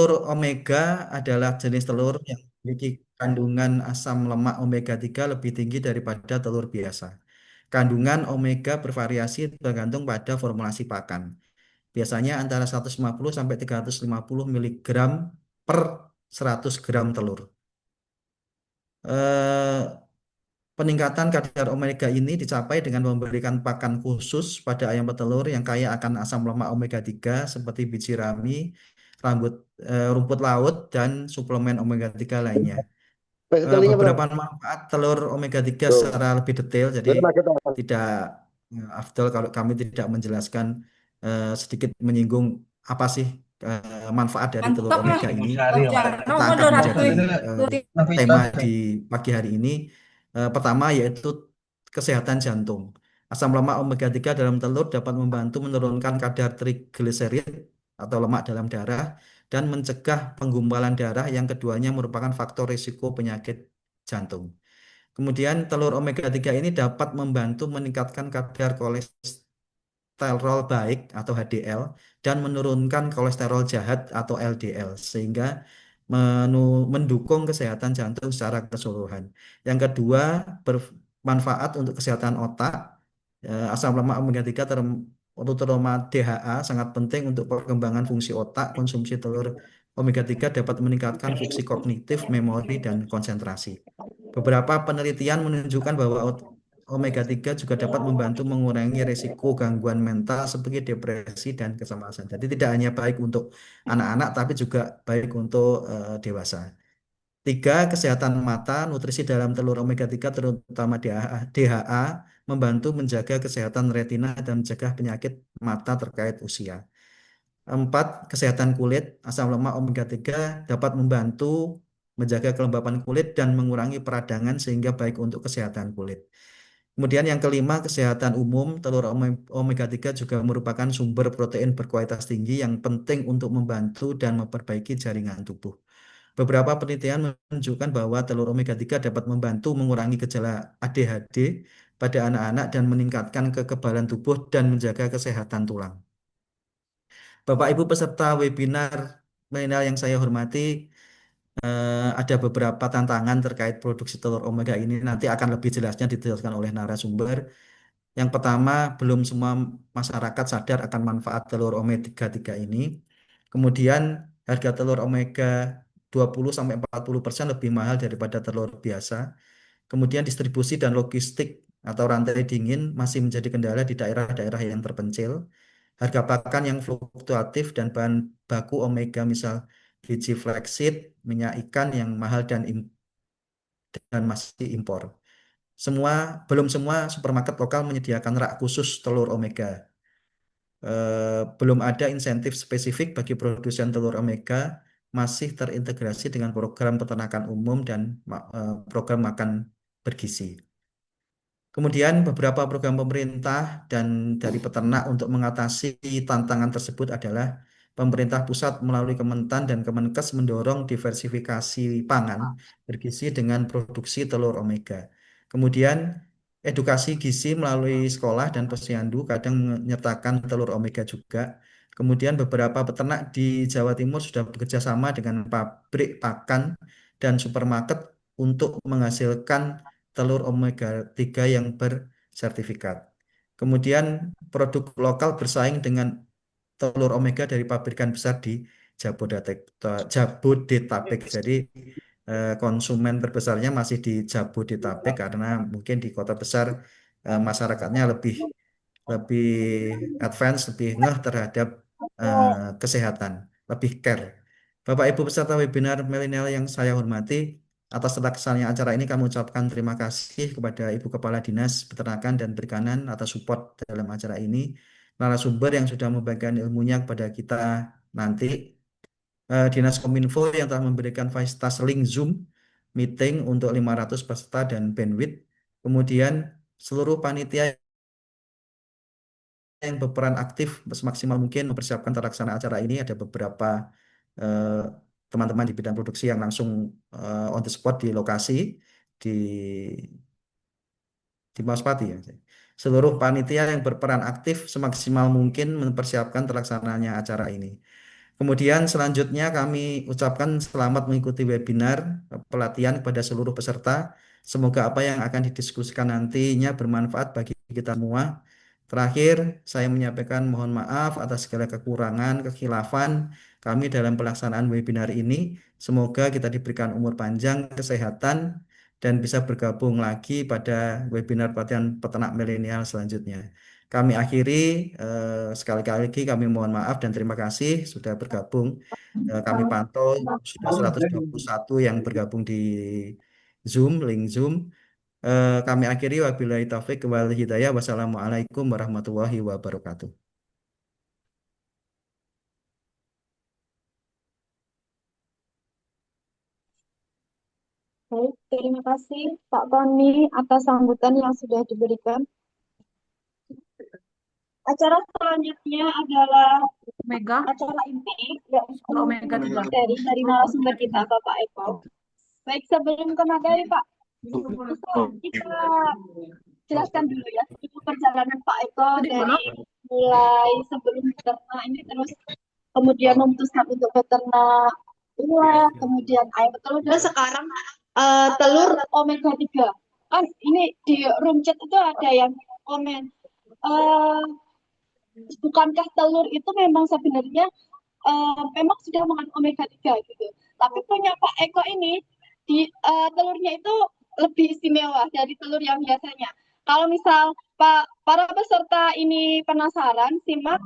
telur omega adalah jenis telur yang memiliki kandungan asam lemak omega 3 lebih tinggi daripada telur biasa. Kandungan omega bervariasi tergantung pada formulasi pakan. Biasanya antara 150 sampai 350 miligram per 100 gram telur. Eh, Peningkatan kadar omega ini dicapai dengan memberikan pakan khusus pada ayam petelur yang kaya akan asam lemak omega 3 seperti biji rami, rumput laut, dan suplemen omega 3 lainnya. Vegetariannya Beberapa berapa? manfaat telur omega 3 Tuh, secara lebih detail, jadi berapa kita makan? tidak afdol kalau kami tidak menjelaskan sedikit menyinggung apa sih manfaat dari telur Mantap lah. omega ini. Sarjana Kita angkat bener menjadi atuh. eh, tema di pagi hari ini. Pertama yaitu kesehatan jantung. Asam lemak omega 3 dalam telur dapat membantu menurunkan kadar trigliserid atau lemak dalam darah dan mencegah penggumpalan darah yang keduanya merupakan faktor risiko penyakit jantung. Kemudian telur omega 3 ini dapat membantu meningkatkan kadar kolesterol baik atau HDL dan menurunkan kolesterol jahat atau LDL sehingga mendukung kesehatan jantung secara keseluruhan. Yang kedua, bermanfaat untuk kesehatan otak. Asam lemak omega 3 terutama DHA sangat penting untuk perkembangan fungsi otak. Konsumsi telur omega 3 dapat meningkatkan fungsi kognitif, memori, dan konsentrasi. Beberapa penelitian menunjukkan bahwa omega 3 juga dapat membantu mengurangi risiko gangguan mental seperti depresi dan kecemasan. Jadi tidak hanya baik untuk anak-anak tapi juga baik untuk dewasa. Tiga, kesehatan mata, nutrisi dalam telur omega 3 terutama DHA membantu menjaga kesehatan retina dan mencegah penyakit mata terkait usia. Empat, kesehatan kulit, asam lemak omega 3 dapat membantu menjaga kelembapan kulit dan mengurangi peradangan sehingga baik untuk kesehatan kulit. Kemudian yang kelima, kesehatan umum, telur omega 3 juga merupakan sumber protein berkualitas tinggi yang penting untuk membantu dan memperbaiki jaringan tubuh. Beberapa penelitian menunjukkan bahwa telur omega 3 dapat membantu mengurangi gejala ADHD pada anak-anak dan meningkatkan kekebalan tubuh dan menjaga kesehatan tulang. Bapak Ibu peserta webinar milenial yang saya hormati, ada beberapa tantangan terkait produksi telur omega ini nanti akan lebih jelasnya dijelaskan oleh narasumber. Yang pertama, belum semua masyarakat sadar akan manfaat telur omega 3 ini. Kemudian, harga telur omega 20 sampai 40% lebih mahal daripada telur biasa. Kemudian, distribusi dan logistik atau rantai dingin masih menjadi kendala di daerah-daerah yang terpencil. Harga pakan yang fluktuatif dan bahan baku omega, misal biji flaxseed, minyak ikan yang mahal dan masih impor. Belum semua supermarket lokal menyediakan rak khusus telur omega. Belum ada insentif spesifik bagi produsen telur omega, masih terintegrasi dengan program peternakan umum dan program makan bergizi. Kemudian beberapa program pemerintah dan dari peternak untuk mengatasi tantangan tersebut adalah pemerintah pusat melalui Kementan dan Kemenkes mendorong diversifikasi pangan bergizi dengan produksi telur omega. Kemudian edukasi gizi melalui sekolah dan posyandu kadang menyertakan telur omega juga. Kemudian beberapa peternak di Jawa Timur sudah bekerja sama dengan pabrik pakan dan supermarket untuk menghasilkan telur omega 3 yang bersertifikat. Kemudian produk lokal bersaing dengan telur omega dari pabrikan besar di Jabodetabek. Jabodetabek. Jadi konsumen terbesarnya masih di Jabodetabek karena mungkin di kota besar masyarakatnya lebih lebih advance, lebih ngeh terhadap kesehatan, lebih care. Bapak Ibu peserta webinar milenial yang saya hormati, atas terlaksananya acara ini kami ucapkan terima kasih kepada Ibu Kepala Dinas Peternakan dan Perikanan atas support dalam acara ini, narasumber yang sudah membagikan ilmunya kepada kita nanti, Dinas Kominfo yang telah memberikan fasilitas link Zoom meeting untuk 500 peserta dan bandwidth, kemudian seluruh panitia yang berperan aktif semaksimal mungkin mempersiapkan terlaksana acara ini. Ada beberapa eh, teman-teman di bidang produksi yang langsung on the spot di lokasi di Maspati ya. Seluruh panitia yang berperan aktif semaksimal mungkin mempersiapkan terlaksananya acara ini. Kemudian selanjutnya kami ucapkan selamat mengikuti webinar pelatihan kepada seluruh peserta. Semoga apa yang akan didiskusikan nantinya bermanfaat bagi kita semua. Terakhir, saya menyampaikan mohon maaf atas segala kekurangan, kekhilafan kami dalam pelaksanaan webinar ini. Semoga kita diberikan umur panjang, kesehatan, dan bisa bergabung lagi pada webinar pelatihan peternak milenial selanjutnya. Kami akhiri, sekali lagi kami mohon maaf dan terima kasih sudah bergabung. Kami pantau sudah 121 yang bergabung di Zoom, link Zoom. Kami akhiri wabillahi taufik wal hidayah. Wassalamualaikum warahmatullahi wabarakatuh. Baik, terima kasih Pak Tony atas sambutan yang sudah diberikan. Acara selanjutnya adalah Omega, acara inti, yaitu Omega 3. materi dari narasumber kita, Bapak Eko. Baik, sebelum ke materi, Pak, bisa kita jelaskan dulu ya, itu perjalanan Pak Eko dari mulai sebelum beternak ini terus kemudian memutuskan untuk beternak ular, kemudian ayam telur, dan sekarang telur omega 3. Kan ini di room chat itu ada yang komen, eh, bukankah telur itu memang sebenarnya memang sudah mengandung omega 3 gitu. Tapi punya Pak Eko ini di telurnya itu lebih istimewa dari telur yang biasanya. Kalau misal para peserta ini penasaran, simak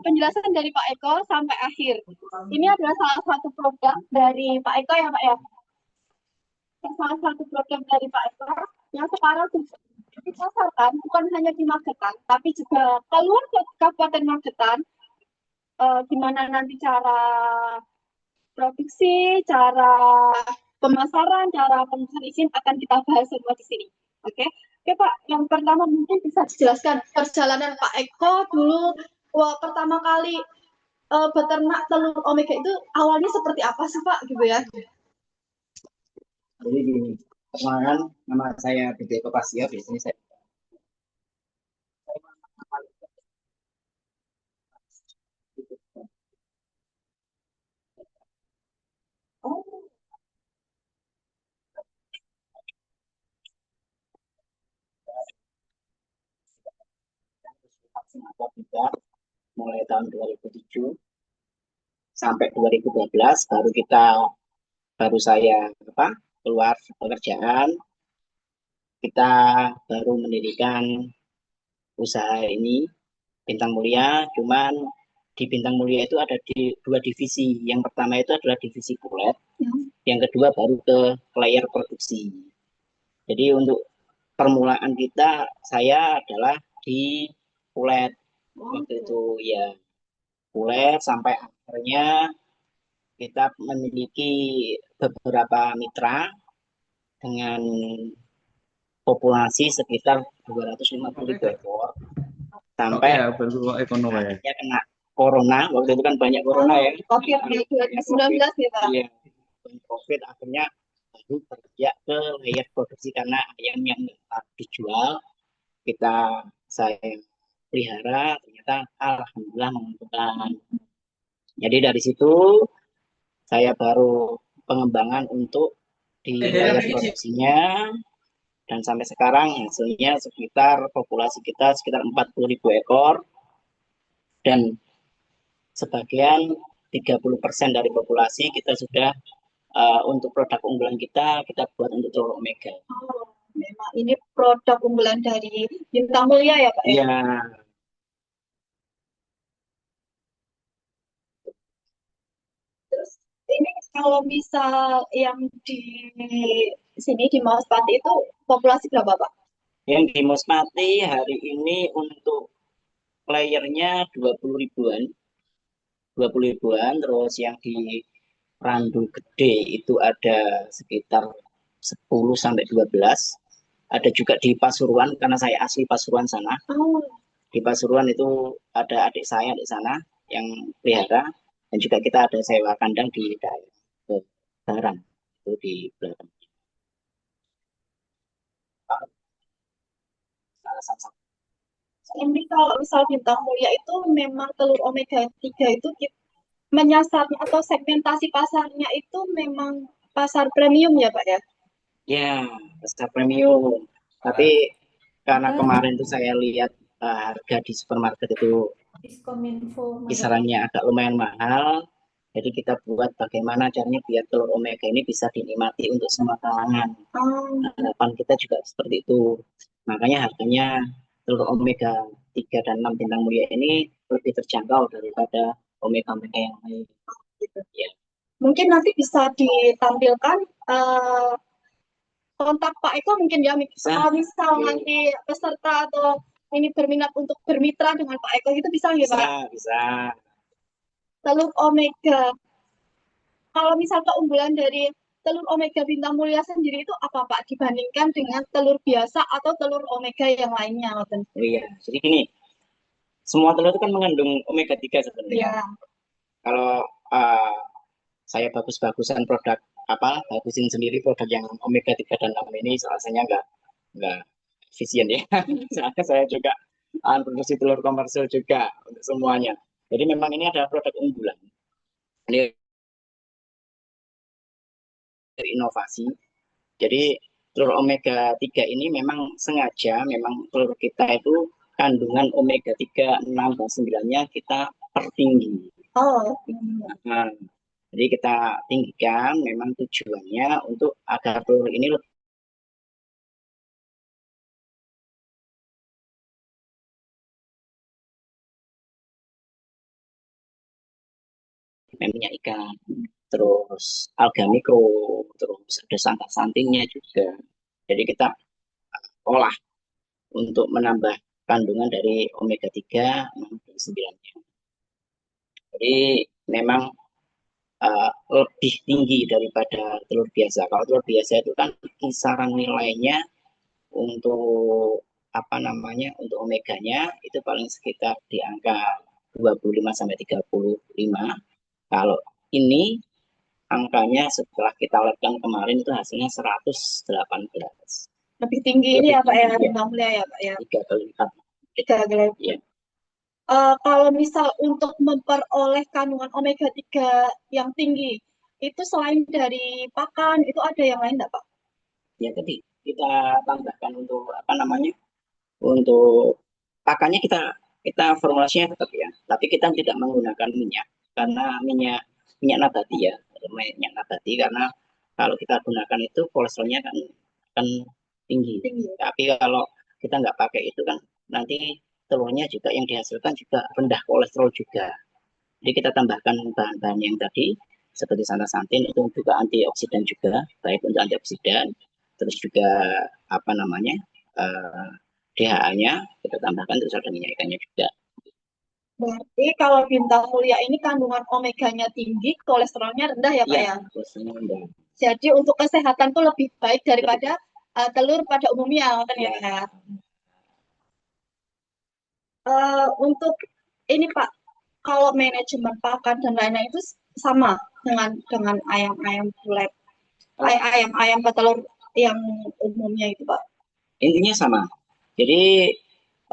penjelasan dari Pak Eko sampai akhir. Ini adalah salah satu produk dari Pak Eko ya Pak ya. Salah satu produk dari Pak Eko yang sekarang dipasarkan bukan hanya di Magetan, tapi juga keluar ke Kabupaten Magetan. Gimana nanti cara produksi, cara pemasaran, cara pengurusan izin akan kita bahas semua di sini. Oke, oke Pak. Yang pertama mungkin bisa dijelaskan perjalanan Pak Eko dulu pertama kali beternak telur omega itu awalnya seperti apa sih Pak gitu ya? Jadi gini, perkenalkan nama saya Budi Eko Pasio, biasanya saya Oh, vaksin atau tidak mulai tahun 2007 sampai 2012 baru saya keluar pekerjaan, kita baru mendirikan usaha ini Bintang Mulia. Cuman di Bintang Mulia itu ada dua divisi. Yang pertama itu adalah divisi kulit, yang kedua baru ke player produksi. Jadi untuk permulaan kita, saya adalah di kulit waktu itu ya, kulit sampai akhirnya kita memiliki beberapa mitra dengan populasi sekitar 250 ekor sampai akhirnya kena corona. Waktu itu kan banyak corona ya, COVID-19 ya Pak. iya, COVID, akhirnya baru berpijak ke layer produksi karena ayam yang dijual kita saya pelihara ternyata alhamdulillah menguntungkan. Jadi dari situ saya baru pengembangan untuk di layar produksinya, dan sampai sekarang hasilnya sekitar populasi kita sekitar 40.000 ekor, dan sebagian 30% dari populasi kita sudah untuk produk unggulan kita buat untuk telur omega. Oh, memang ini produk unggulan dari Bintang Mulia ya Pak ya? Iya. Terus ini kalau misal yang di sini di Mauspati itu populasi berapa Pak? Yang di Mospati hari ini untuk playernya 20 ribuan, 20 ribuan. Terus yang di Randu Gede itu ada sekitar 10 sampai 12. Ada juga di Pasuruan karena saya asli Pasuruan sana. Oh, Di Pasuruan itu ada adik saya di sana yang pelihara, dan juga kita ada sewa kandang di daerah Barang itu di belakang. ini kalau misal Bintang Mulia itu memang telur omega 3 itu menyasarnya atau segmentasi pasarnya itu memang pasar premium ya Pak ya? Ya, pasar premium. Tapi karena kemarin tuh saya lihat harga di supermarket itu kisarannya agak lumayan mahal. Jadi kita buat bagaimana caranya biar telur omega ini bisa dinikmati untuk semua kalangan. Oh, Harapan kita juga seperti itu. Makanya harganya telur omega 3 dan 6 bintang mulia ini lebih terjangkau daripada omega-omega yang lain. gitu. Ya, Mungkin nanti bisa ditampilkan eh, kontak Pak Eko mungkin ya, bisa. kalau misal nanti peserta atau ini berminat untuk bermitra dengan Pak Eko itu bisa nggak Pak? Bisa. Telur omega. Kalau misal keunggulan dari telur omega bintang mulia sendiri itu apa Pak dibandingkan dengan telur biasa atau telur omega yang lainnya? Oh iya, jadi gini, semua telur itu kan mengandung omega 3 sebenarnya. Ya. Kalau uh, saya bagus-bagusan produk apa, bagusin sendiri produk yang omega 3 dan 6 ini rasanya nggak efisien ya. Soalnya saya juga produksi telur komersil juga untuk semuanya. Jadi memang ini adalah produk unggulan. Ini dari inovasi. Jadi telur omega 3 ini memang sengaja memang telur kita itu kandungan omega 3, 6 dan 9-nya kita pertinggi. Oh, Nah, jadi kita tinggikan memang tujuannya untuk agar telur ini lebih minyak ikan, terus alga mikro, terus ada santak-santinnya juga. Jadi kita olah untuk menambah kandungan dari omega 3, 6, dan 9-nya. Jadi memang lebih tinggi daripada telur biasa. Kalau telur biasa itu kan kisaran nilainya untuk apa namanya untuk omeganya itu paling sekitar di angka 25 sampai 35. Kalau ini angkanya setelah kita lihatkan kemarin itu hasilnya 118. lebih tinggi ini Lebih ya Pak ya, tinggi ya, bintang mulia ya Pak ya. 3 kali lipat. 3 kali. Ya. Kalau misal untuk memperoleh kandungan omega 3 yang tinggi, itu selain dari pakan, itu ada yang lain nggak Pak? Ya tadi kita tambahkan untuk apa namanya untuk pakannya kita formulasinya tetap ya, tapi kita tidak menggunakan minyak karena minyak minyak nabati ya, minyak nabati karena kalau kita gunakan itu kolesterolnya kan akan tinggi. Tinggi. Tapi kalau kita nggak pakai itu kan nanti telurnya juga yang dihasilkan juga rendah kolesterol juga. Jadi kita tambahkan bahan-bahan yang tadi seperti santan-santin itu juga antioksidan juga, baik untuk antioksidan, terus juga apa namanya eh, DHA-nya kita tambahkan terus ada minyak ikannya juga. Berarti kalau bintang mulia ini kandungan omeganya tinggi, kolesterolnya rendah ya Pak Iya, ya? kolesterolnya rendah. Jadi untuk kesehatan tuh lebih baik daripada telur pada umumnya, kan ya Ya, Pak? Untuk ini Pak, kalau manajemen pakan dan lain-lain itu sama dengan ayam-ayam bulat, ayam-ayam petelur yang umumnya itu Pak. intinya sama. Jadi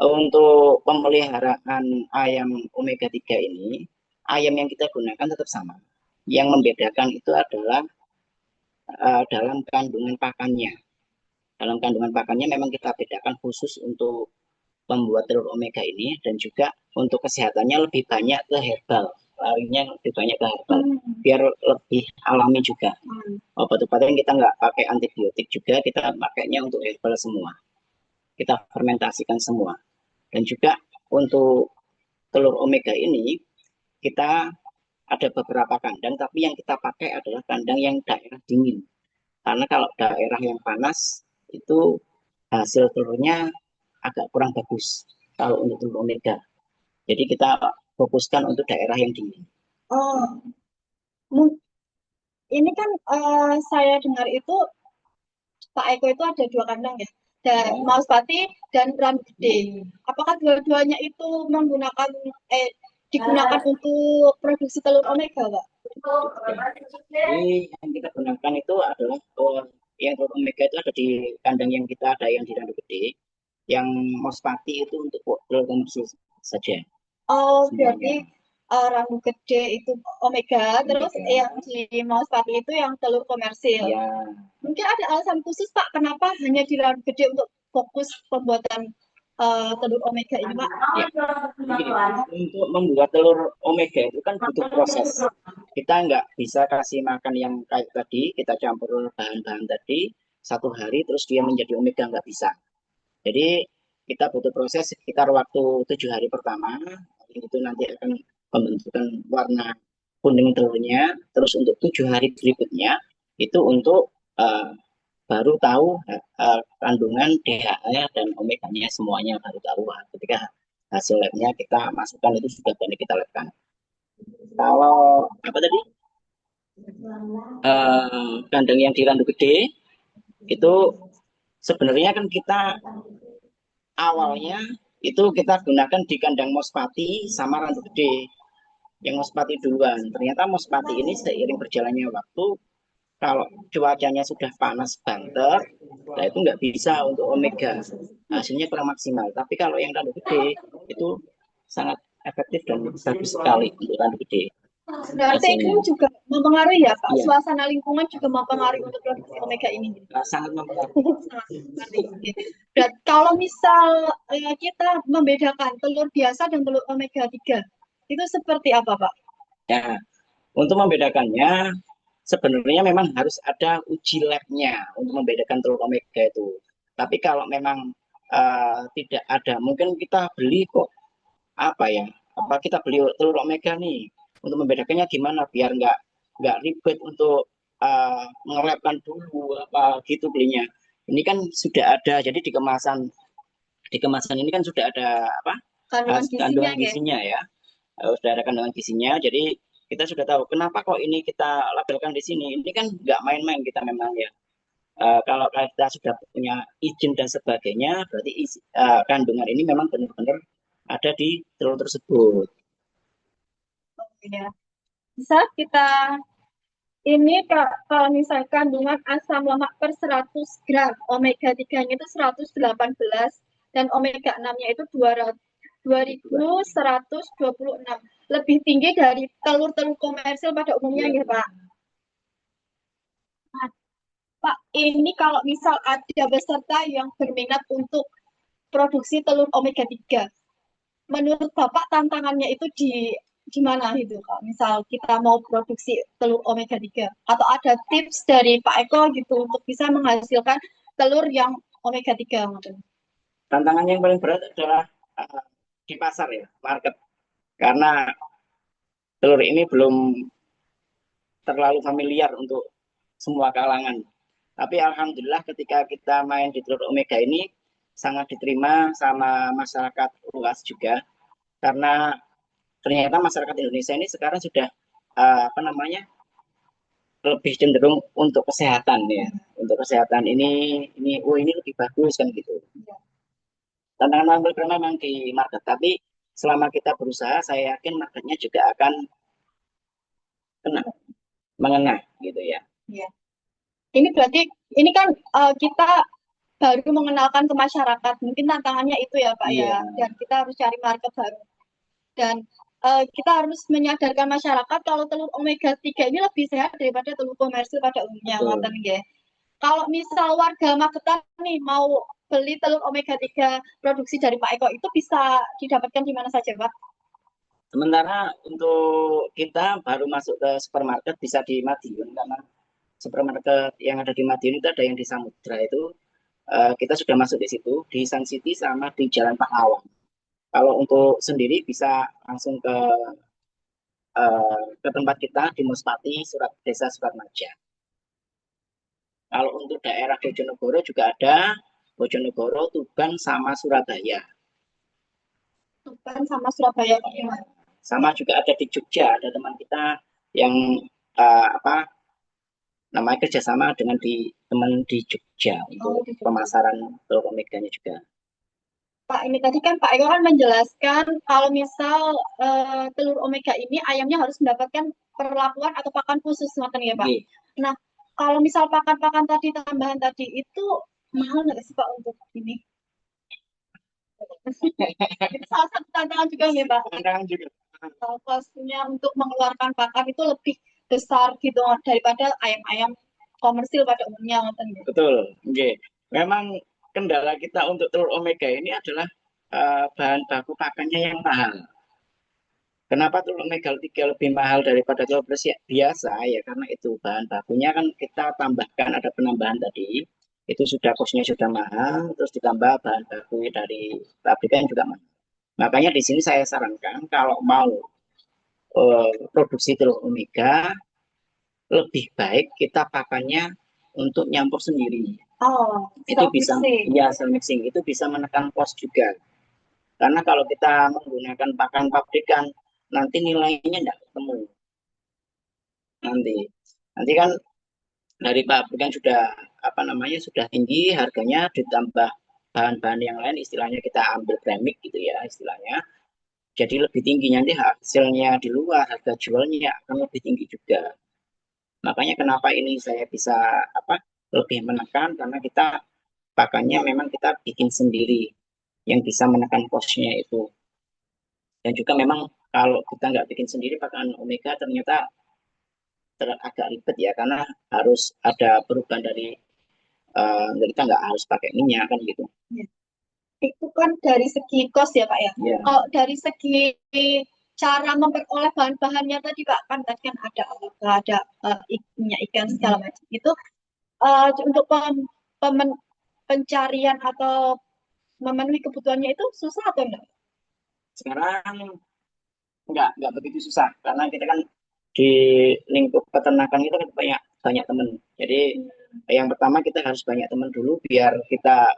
untuk pemeliharaan ayam omega 3 ini, ayam yang kita gunakan tetap sama. Yang membedakan itu adalah dalam kandungan pakannya. Dalam kandungan pakannya memang kita bedakan khusus untuk pembuat telur omega ini dan juga untuk kesehatannya lebih banyak ke herbal, larinya lebih banyak ke herbal biar lebih alami juga. Obat-obatan kita nggak pakai antibiotik juga, kita pakainya untuk herbal semua, kita fermentasikan semua. Dan juga untuk telur omega ini kita ada beberapa kandang tapi yang kita pakai adalah kandang yang daerah dingin karena kalau daerah yang panas itu hasil telurnya agak kurang bagus kalau untuk telur omega. Jadi kita fokuskan untuk daerah yang dingin. Oh, ini kan saya dengar itu Pak Eko itu ada 2 kandang ya, dan Maus Pati dan Ram Gede. Apakah dua-duanya itu digunakan untuk produksi telur omega, Pak? Jadi yang kita gunakan itu adalah yang telur omega itu ada di kandang yang kita ada yang di Randu Gede, yang Mospati itu untuk telur komersil saja. Oh, Semuanya. berarti Randu Gede itu omega, terus yang di Mauspati itu yang telur komersil. Ya, Mungkin ada alasan khusus Pak, kenapa hanya di Randu Gede untuk fokus pembuatan telur omega ini Pak? begini, untuk membuat telur omega itu kan butuh proses. Kita nggak bisa kasih makan yang kayak tadi, kita campur bahan-bahan tadi, 1 hari terus dia menjadi omega, nggak bisa. Jadi kita butuh proses sekitar waktu 7 hari pertama, itu nanti akan pembentukan warna kuning telurnya. Terus untuk 7 hari berikutnya itu untuk baru tahu kandungan DHA dan omega-nya semuanya baru tahu. Ketika hasil labnya kita masukkan itu sudah banyak kita labkan. Kalau apa tadi kandang yang di Randu Gede itu sebenarnya kan kita awalnya itu kita gunakan di kandang Mospati sama Randu Gede. Yang Mospati duluan. Ternyata Mospati ini seiring berjalannya waktu, kalau cuacanya sudah panas banter, nah itu nggak bisa untuk omega. Hasilnya kurang maksimal. Tapi kalau yang Randu Gede itu sangat efektif dan bagus sekali untuk Randu Gede. Berarti itu Hasilnya. juga mempengaruhi ya Pak, Iya, suasana lingkungan juga mempengaruhi untuk produksi omega ini. sangat mempengaruhi. Dan kalau misal kita membedakan telur biasa dan telur omega 3, itu seperti apa Pak? Ya, untuk membedakannya sebenarnya memang harus ada uji labnya untuk membedakan telur omega itu. Tapi kalau memang tidak ada, mungkin kita beli kok apa ya? Apa kita beli telur omega nih untuk membedakannya gimana biar nggak ribet untuk mengelabkan dulu apa gitu belinya. Ini kan sudah ada, jadi di kemasan ini kan sudah ada apa Kandungan gizinya kandungan ya? gizinya ya. Sudah ada kandungan gizinya, jadi kita sudah tahu kenapa kok ini kita labelkan di sini. Ini kan nggak main-main kita memang ya. Kalau kita sudah punya izin dan sebagainya, berarti kandungan ini memang benar-benar ada di telur tersebut. Ya. Bisa kita ini kalau misalkan kandungan asam lemak per 100 gram, omega 3-nya itu 118 dan omega 6-nya itu 2126. Lebih tinggi dari telur-telur komersil pada umumnya ya Pak. Nah, Pak, ini kalau misal ada peserta yang berminat untuk produksi telur omega 3, menurut Bapak tantangannya itu di mana itu Kak? Misal kita mau produksi telur omega 3 atau ada tips dari Pak Eko gitu untuk bisa menghasilkan telur yang omega 3 gitu. Tantangan yang paling berat adalah di pasar ya, market. Karena telur ini belum terlalu familiar untuk semua kalangan. Tapi alhamdulillah ketika kita main di telur omega ini sangat diterima sama masyarakat luas juga, karena ternyata masyarakat Indonesia ini sekarang sudah apa namanya lebih cenderung untuk kesehatan ya. Untuk kesehatan ini lebih bagus kan gitu. Tantangan yang pertama memang di market, tapi selama kita berusaha, saya yakin marketnya juga akan kena mengenai gitu ya. Ya. Ini berarti ini kan kita baru mengenalkan ke masyarakat. Mungkin tantangannya itu ya Pak Iya. ya. Dan kita harus cari market baru. Dan kita harus menyadarkan masyarakat kalau telur omega 3 ini lebih sehat daripada telur komersil pada umumnya. Kalau misal warga Magetan nih mau beli telur omega 3 produksi dari Pak Eko, itu bisa didapatkan di mana saja Pak? Sementara untuk kita baru masuk ke supermarket bisa di Madiun, karena supermarket yang ada di Madiun itu ada yang di Samudra itu, kita sudah masuk di situ, di Sun City sama di Jalan Pahlawan. Kalau untuk sendiri bisa langsung ke tempat kita di Muspati, Desa Suratmaja. Kalau untuk daerah Bojonegoro juga ada, Bojonegoro, Tuban, sama Surabaya. Tuban sama Surabaya Pak. Sama juga ada di Jogja, ada teman kita yang apa namanya kerjasama dengan teman di Jogja untuk pemasaran telur omeganya juga. Pak, ini tadi kan Pak Eko kan menjelaskan kalau misal telur omega ini ayamnya harus mendapatkan perlakuan atau pakan khusus, ya Pak. Nah, kalau misal pakan-pakan tadi tambahan tadi itu mahal nggak sih Pak untuk ini? Itu salah satu tantangan juga ya Pak. Tantangan juga. Costnya untuk mengeluarkan pakan itu lebih besar gitu daripada ayam-ayam komersil pada umumnya ngoten ya. Betul. Oke. Memang kendala kita untuk telur omega ini adalah bahan baku pakannya yang mahal. Kenapa telur omega 3 lebih mahal daripada telur biasa? Ya karena itu bahan bakunya kan kita tambahkan ada penambahan tadi. Itu sudah kosnya sudah mahal, terus ditambah bahan baku dari pabrikan juga mahal. Makanya di sini saya sarankan kalau mau produksi telur omega lebih baik kita pakannya untuk nyampur sendiri. Oh, Itu bisa self-mixing. ya cell mixing itu bisa menekan cost juga. Karena kalau kita menggunakan pakan pabrikan nanti nilainya tidak ketemu nanti. Nanti kan dari pabrikan sudah apa namanya sudah tinggi harganya ditambah bahan-bahan yang lain istilahnya kita ambil premix gitu ya istilahnya. Jadi lebih tinggi nanti hasilnya di luar harga jualnya akan lebih tinggi juga. Makanya kenapa ini saya bisa apa lebih menekan karena kita pakannya memang kita bikin sendiri yang bisa menekan cost-nya itu. Dan juga memang kalau kita nggak bikin sendiri pakan omega ternyata agak ribet ya karena harus ada perubahan dari kita nggak harus pakai minyak kan gitu. Ya. Itu kan dari segi kos ya Pak ya. Ya. Kalau dari segi cara memperoleh bahan-bahannya tadi Pak kan tadi kan ada minyak ikan segala macam itu untuk pencarian atau memenuhi kebutuhannya itu susah atau enggak? Sekarang nggak begitu susah karena kita kan di lingkup peternakan itu kan banyak banyak teman. Jadi yang pertama kita harus banyak teman dulu biar kita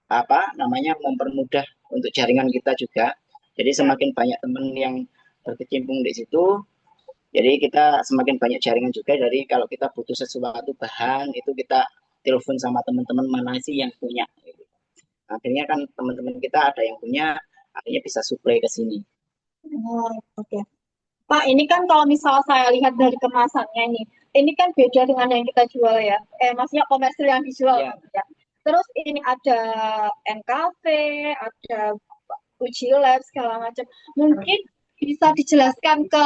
apa namanya mempermudah untuk jaringan kita juga. Jadi semakin banyak teman yang berkecimpung di situ, jadi kita semakin banyak jaringan juga dari kalau kita butuh sesuatu bahan itu kita telepon sama teman-teman mana sih yang punya. Akhirnya kan teman-teman kita ada yang punya, akhirnya bisa supply ke sini. Oh, oke. Pak, ini kan kalau misal saya lihat dari kemasannya ini kan beda dengan yang kita jual ya. Maksudnya komersil yang dijual Ya. ya. Terus ini ada NKV, ada uji lab segala macam. Mungkin bisa dijelaskan ke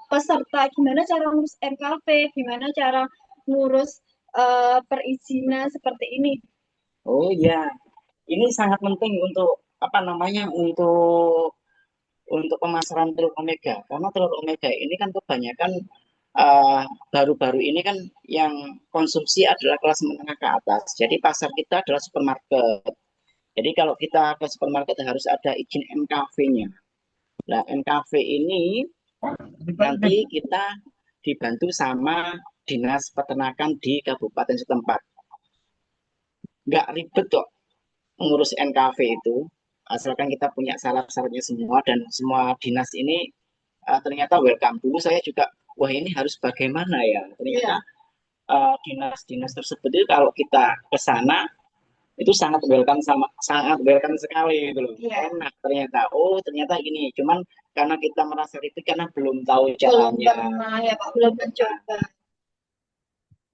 peserta gimana cara ngurus NKV, gimana cara ngurus perizinan seperti ini. Oh iya, ini sangat penting untuk apa namanya untuk pemasaran telur omega karena telur omega ini kan kebanyakan baru-baru ini kan yang konsumsi adalah kelas menengah ke atas. Jadi pasar kita adalah supermarket. Jadi kalau kita ke supermarket harus ada izin NKV-nya. Nah, NKV ini nanti kita dibantu sama dinas peternakan di kabupaten setempat. Nggak ribet kok mengurus NKV itu, asalkan kita punya syarat-syaratnya semua dan semua dinas ini ternyata welcome. Dulu saya juga, wah ini harus bagaimana ya? Ternyata dinas-dinas tersebut itu kalau kita ke sana itu sangat welcome sekali gitu loh. Enak ternyata. Oh, ternyata ini. Cuman karena kita merasa ribet karena belum tahu caranya. Belum pernah ya Pak, belum mencoba.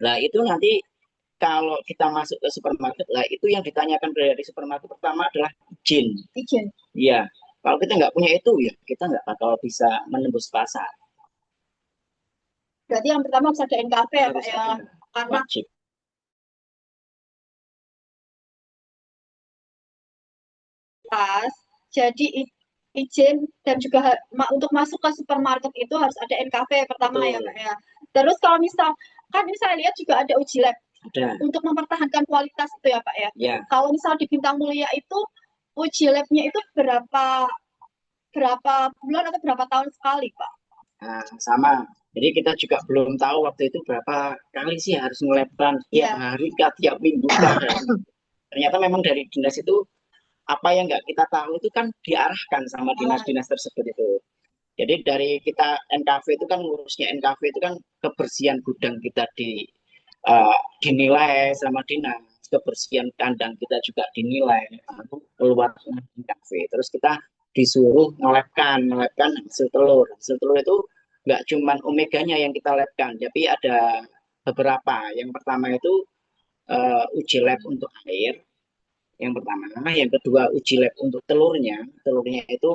Nah, itu nanti kalau kita masuk ke supermarket lah itu yang ditanyakan dari supermarket pertama adalah izin. Izin. Iya. Kalau kita nggak punya itu ya kita nggak bakal bisa menembus pasar. Berarti yang pertama harus ada NKV ya Pak ya. Karena Wajib. pas jadi izin dan juga untuk masuk ke supermarket itu harus ada NKV pertama ya Pak ya. Terus kalau misal kan ini saya lihat juga ada uji lab untuk mempertahankan kualitas itu ya Pak ya. Kalau misal di Bintang Mulia itu uji labnya itu berapa bulan atau berapa tahun sekali Pak? Nah, sama. Jadi kita juga belum tahu waktu itu berapa kali sih harus ngelabkan tiap hari kah, tiap minggu kah. Ternyata memang dari dinas itu apa yang nggak kita tahu itu kan diarahkan sama dinas-dinas tersebut itu. Jadi dari kita NKV itu kan ngurusnya NKV itu kan kebersihan gudang kita dinilai sama dinas, kebersihan kandang kita juga dinilai keluar NKV. Terus kita disuruh ngelabkan hasil telur. Hasil telur itu nggak cuman omeganya yang kita labkan, tapi ada beberapa. Yang pertama itu uji lab untuk air, yang kedua uji lab untuk telurnya itu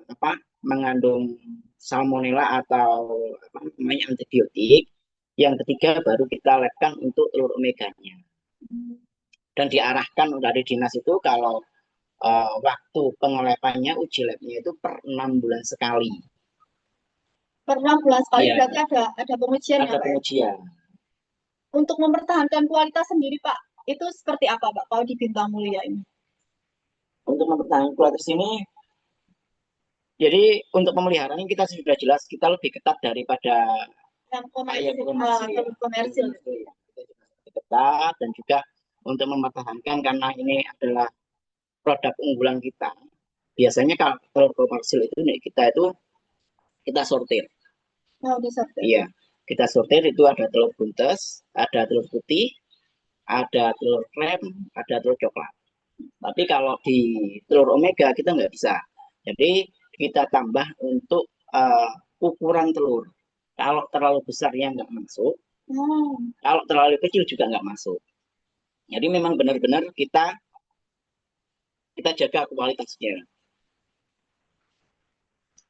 apa mengandung salmonella atau apa namanya antibiotik. Yang ketiga baru kita labkan untuk telur omeganya. Dan diarahkan dari dinas itu kalau waktu pengelepannya uji labnya itu per 6 bulan sekali. Per 6 bulan sekali Iya, berarti ada pengujian ya ada Pak ya? pengujian. Untuk mempertahankan kualitas sendiri Pak, itu seperti apa Pak kalau di Bintang Mulia ini? Untuk mempertahankan kualitas ini, jadi untuk pemeliharaan kita sudah jelas kita lebih ketat daripada Yang ayam komersil, komersil. komersil. Kita lebih ketat dan juga untuk mempertahankan karena ini adalah produk unggulan kita. Biasanya kalau telur komersil itu kita sortir. Oh, disortir. Iya, kita sortir itu ada telur buntes, ada telur putih, ada telur krem, ada telur coklat. Tapi kalau di telur omega kita nggak bisa. Jadi kita tambah untuk ukuran telur. Kalau terlalu besarnya nggak masuk, kalau terlalu kecil juga nggak masuk. Jadi memang benar-benar kita jaga kualitasnya.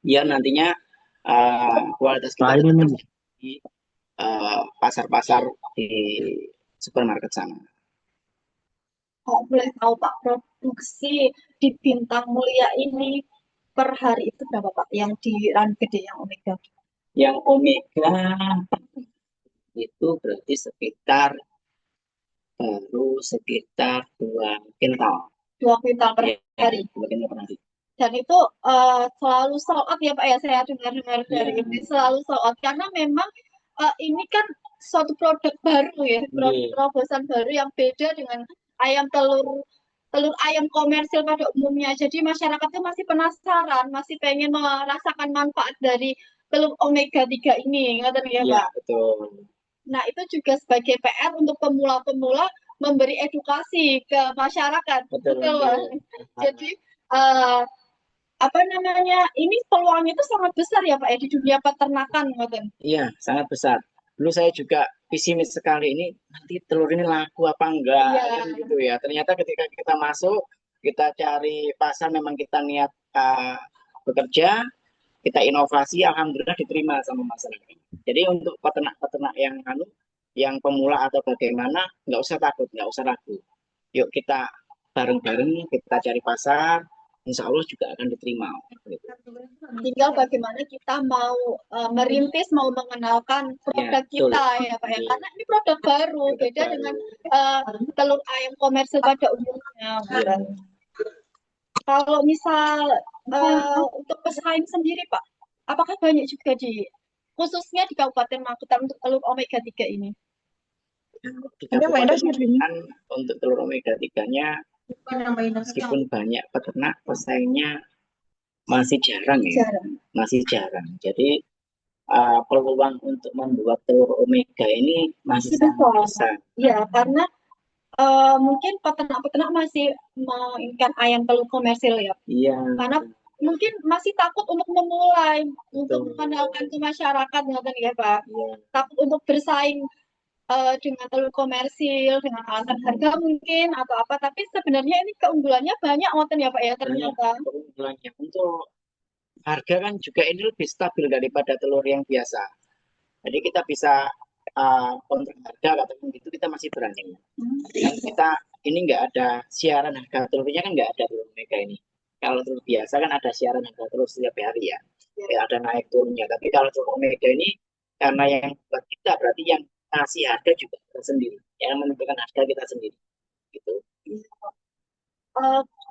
Ya nantinya kualitas kita di pasar-pasar di supermarket sana. Kalau boleh tahu Pak, produksi di Bintang Mulia ini per hari itu berapa Pak? Yang di run gede yang omega? Yang omega itu berarti sekitar 2 kintal. 2 kuintal per hari. 2 kintal per hari. Dan itu selalu sold out ya Pak ya, saya dengar-dengar dari ini selalu sold out karena memang ini kan suatu produk baru ya, terobosan baru yang beda dengan ayam telur ayam komersil pada umumnya. Jadi masyarakat itu masih penasaran, masih pengen merasakan manfaat dari telur omega 3 ini, ngerti ya Pak? Betul. Nah, itu juga sebagai PR untuk pemula-pemula memberi edukasi ke masyarakat. Betul. Jadi apa namanya, ini peluangnya itu sangat besar ya Pak ya di dunia peternakan, Ngoten. Iya, sangat besar. Dulu saya juga pesimis sekali ini nanti telur ini laku apa enggak kan gitu ya. Ternyata ketika kita masuk, kita cari pasar, memang kita niat bekerja, kita inovasi, alhamdulillah diterima sama masyarakat. Jadi untuk peternak-peternak yang pemula atau bagaimana, nggak usah takut, nggak usah ragu. Yuk kita bareng-bareng kita cari pasar, insya Allah juga akan diterima. Tinggal bagaimana kita mau merintis, mau mengenalkan produk kita ya Pak ya. Karena ini produk baru, beda dengan telur ayam komersil pada umumnya. Kalau misal untuk pesaing sendiri Pak, apakah banyak juga khususnya di Kabupaten Magetan untuk telur omega 3 ini? Di Kabupaten Magetan untuk telur omega 3-nya meskipun banyak peternak, pesaingnya masih jarang ya. Masih jarang. Jadi peluang untuk membuat telur omega ini masih sangat besar. Ya, karena mungkin peternak-peternak masih menginginkan ayam telur komersil ya. Iya. Karena mungkin masih takut untuk memulai, untuk mengenalkan ke masyarakat, ya Pak. Iya. Takut untuk bersaing dengan telur komersil, dengan alasan harga mungkin atau apa. Tapi sebenarnya ini keunggulannya banyak, ya Pak ya ternyata. Keunggulannya untuk harga kan juga ini lebih stabil daripada telur yang biasa. Jadi kita bisa kontrak harga katakan gitu, kita masih berani. Dan kita ini nggak ada siaran harga telurnya, kan nggak ada telur omega ini. Kalau telur biasa kan ada siaran harga telur setiap hari ya. Ada naik turunnya. Tapi kalau telur omega ini karena yang buat kita berarti yang ngasih harga juga kita sendiri, yang menentukan harga kita sendiri. Gitu.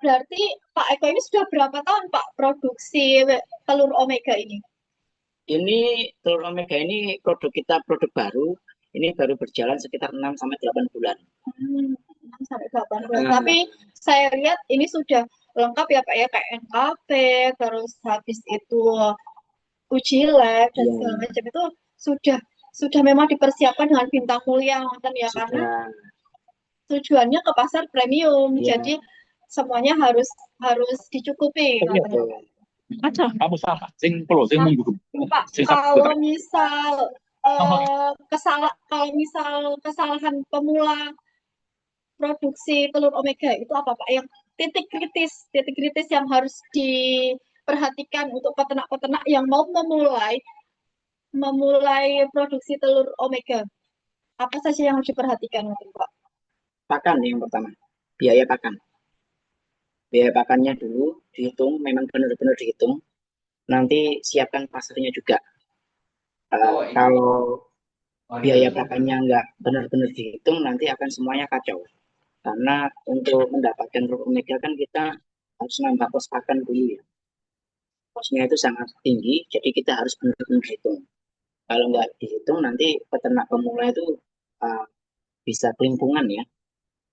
Berarti Pak Eko ini sudah berapa tahun Pak produksi telur omega ini? Ini telur omega ini produk kita, produk baru. Ini baru berjalan sekitar 6 sampai 8 bulan. 6 sampai 8 bulan. Tapi saya lihat ini sudah lengkap ya Pak ya, kayak NKP, terus habis itu uji lab dan segala macam itu sudah memang dipersiapkan dengan bintang mulia ya, karena tujuannya ke pasar premium. Jadi semuanya harus dicukupi. Aja, kamu salah. Sing perlu sing minggu. Pak, kalau misal kesalahan pemula produksi telur omega itu apa Pak? Yang titik kritis yang harus perhatikan untuk peternak-peternak yang mau memulai produksi telur omega? Apa saja yang harus diperhatikan mungkin, Pak? Pakan yang pertama, biaya pakan. Biaya pakannya dulu dihitung, memang benar-benar dihitung. Nanti siapkan pasarnya juga. Kalau biaya pakannya nggak benar-benar dihitung, nanti akan semuanya kacau. Karena untuk mendapatkan telur omega kan kita harus nambah kos pakan dulu ya. Kosnya itu sangat tinggi, jadi kita harus benar-benar hitung. Kalau nggak dihitung, nanti peternak pemula itu uh, bisa kelimpungan ya.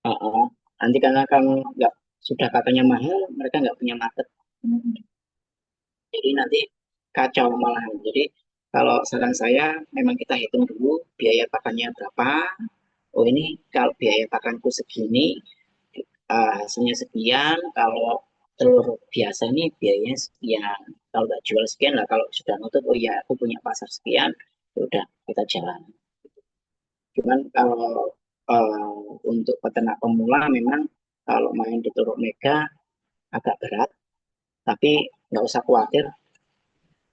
Uh, Nanti karena kamu nggak sudah pakannya mahal, mereka nggak punya market. Jadi nanti kacau malahan. Jadi kalau saran saya, memang kita hitung dulu biaya pakannya berapa. Oh ini kalau biaya pakanku segini, hasilnya sekian. Kalau telur biasa ini biayanya sekian. Kalau nggak jual sekian lah. Kalau sudah nutup, oh ya aku punya pasar sekian, ya udah kita jalan. Cuman kalau untuk peternak pemula memang kalau main di telur mega agak berat, tapi nggak usah khawatir,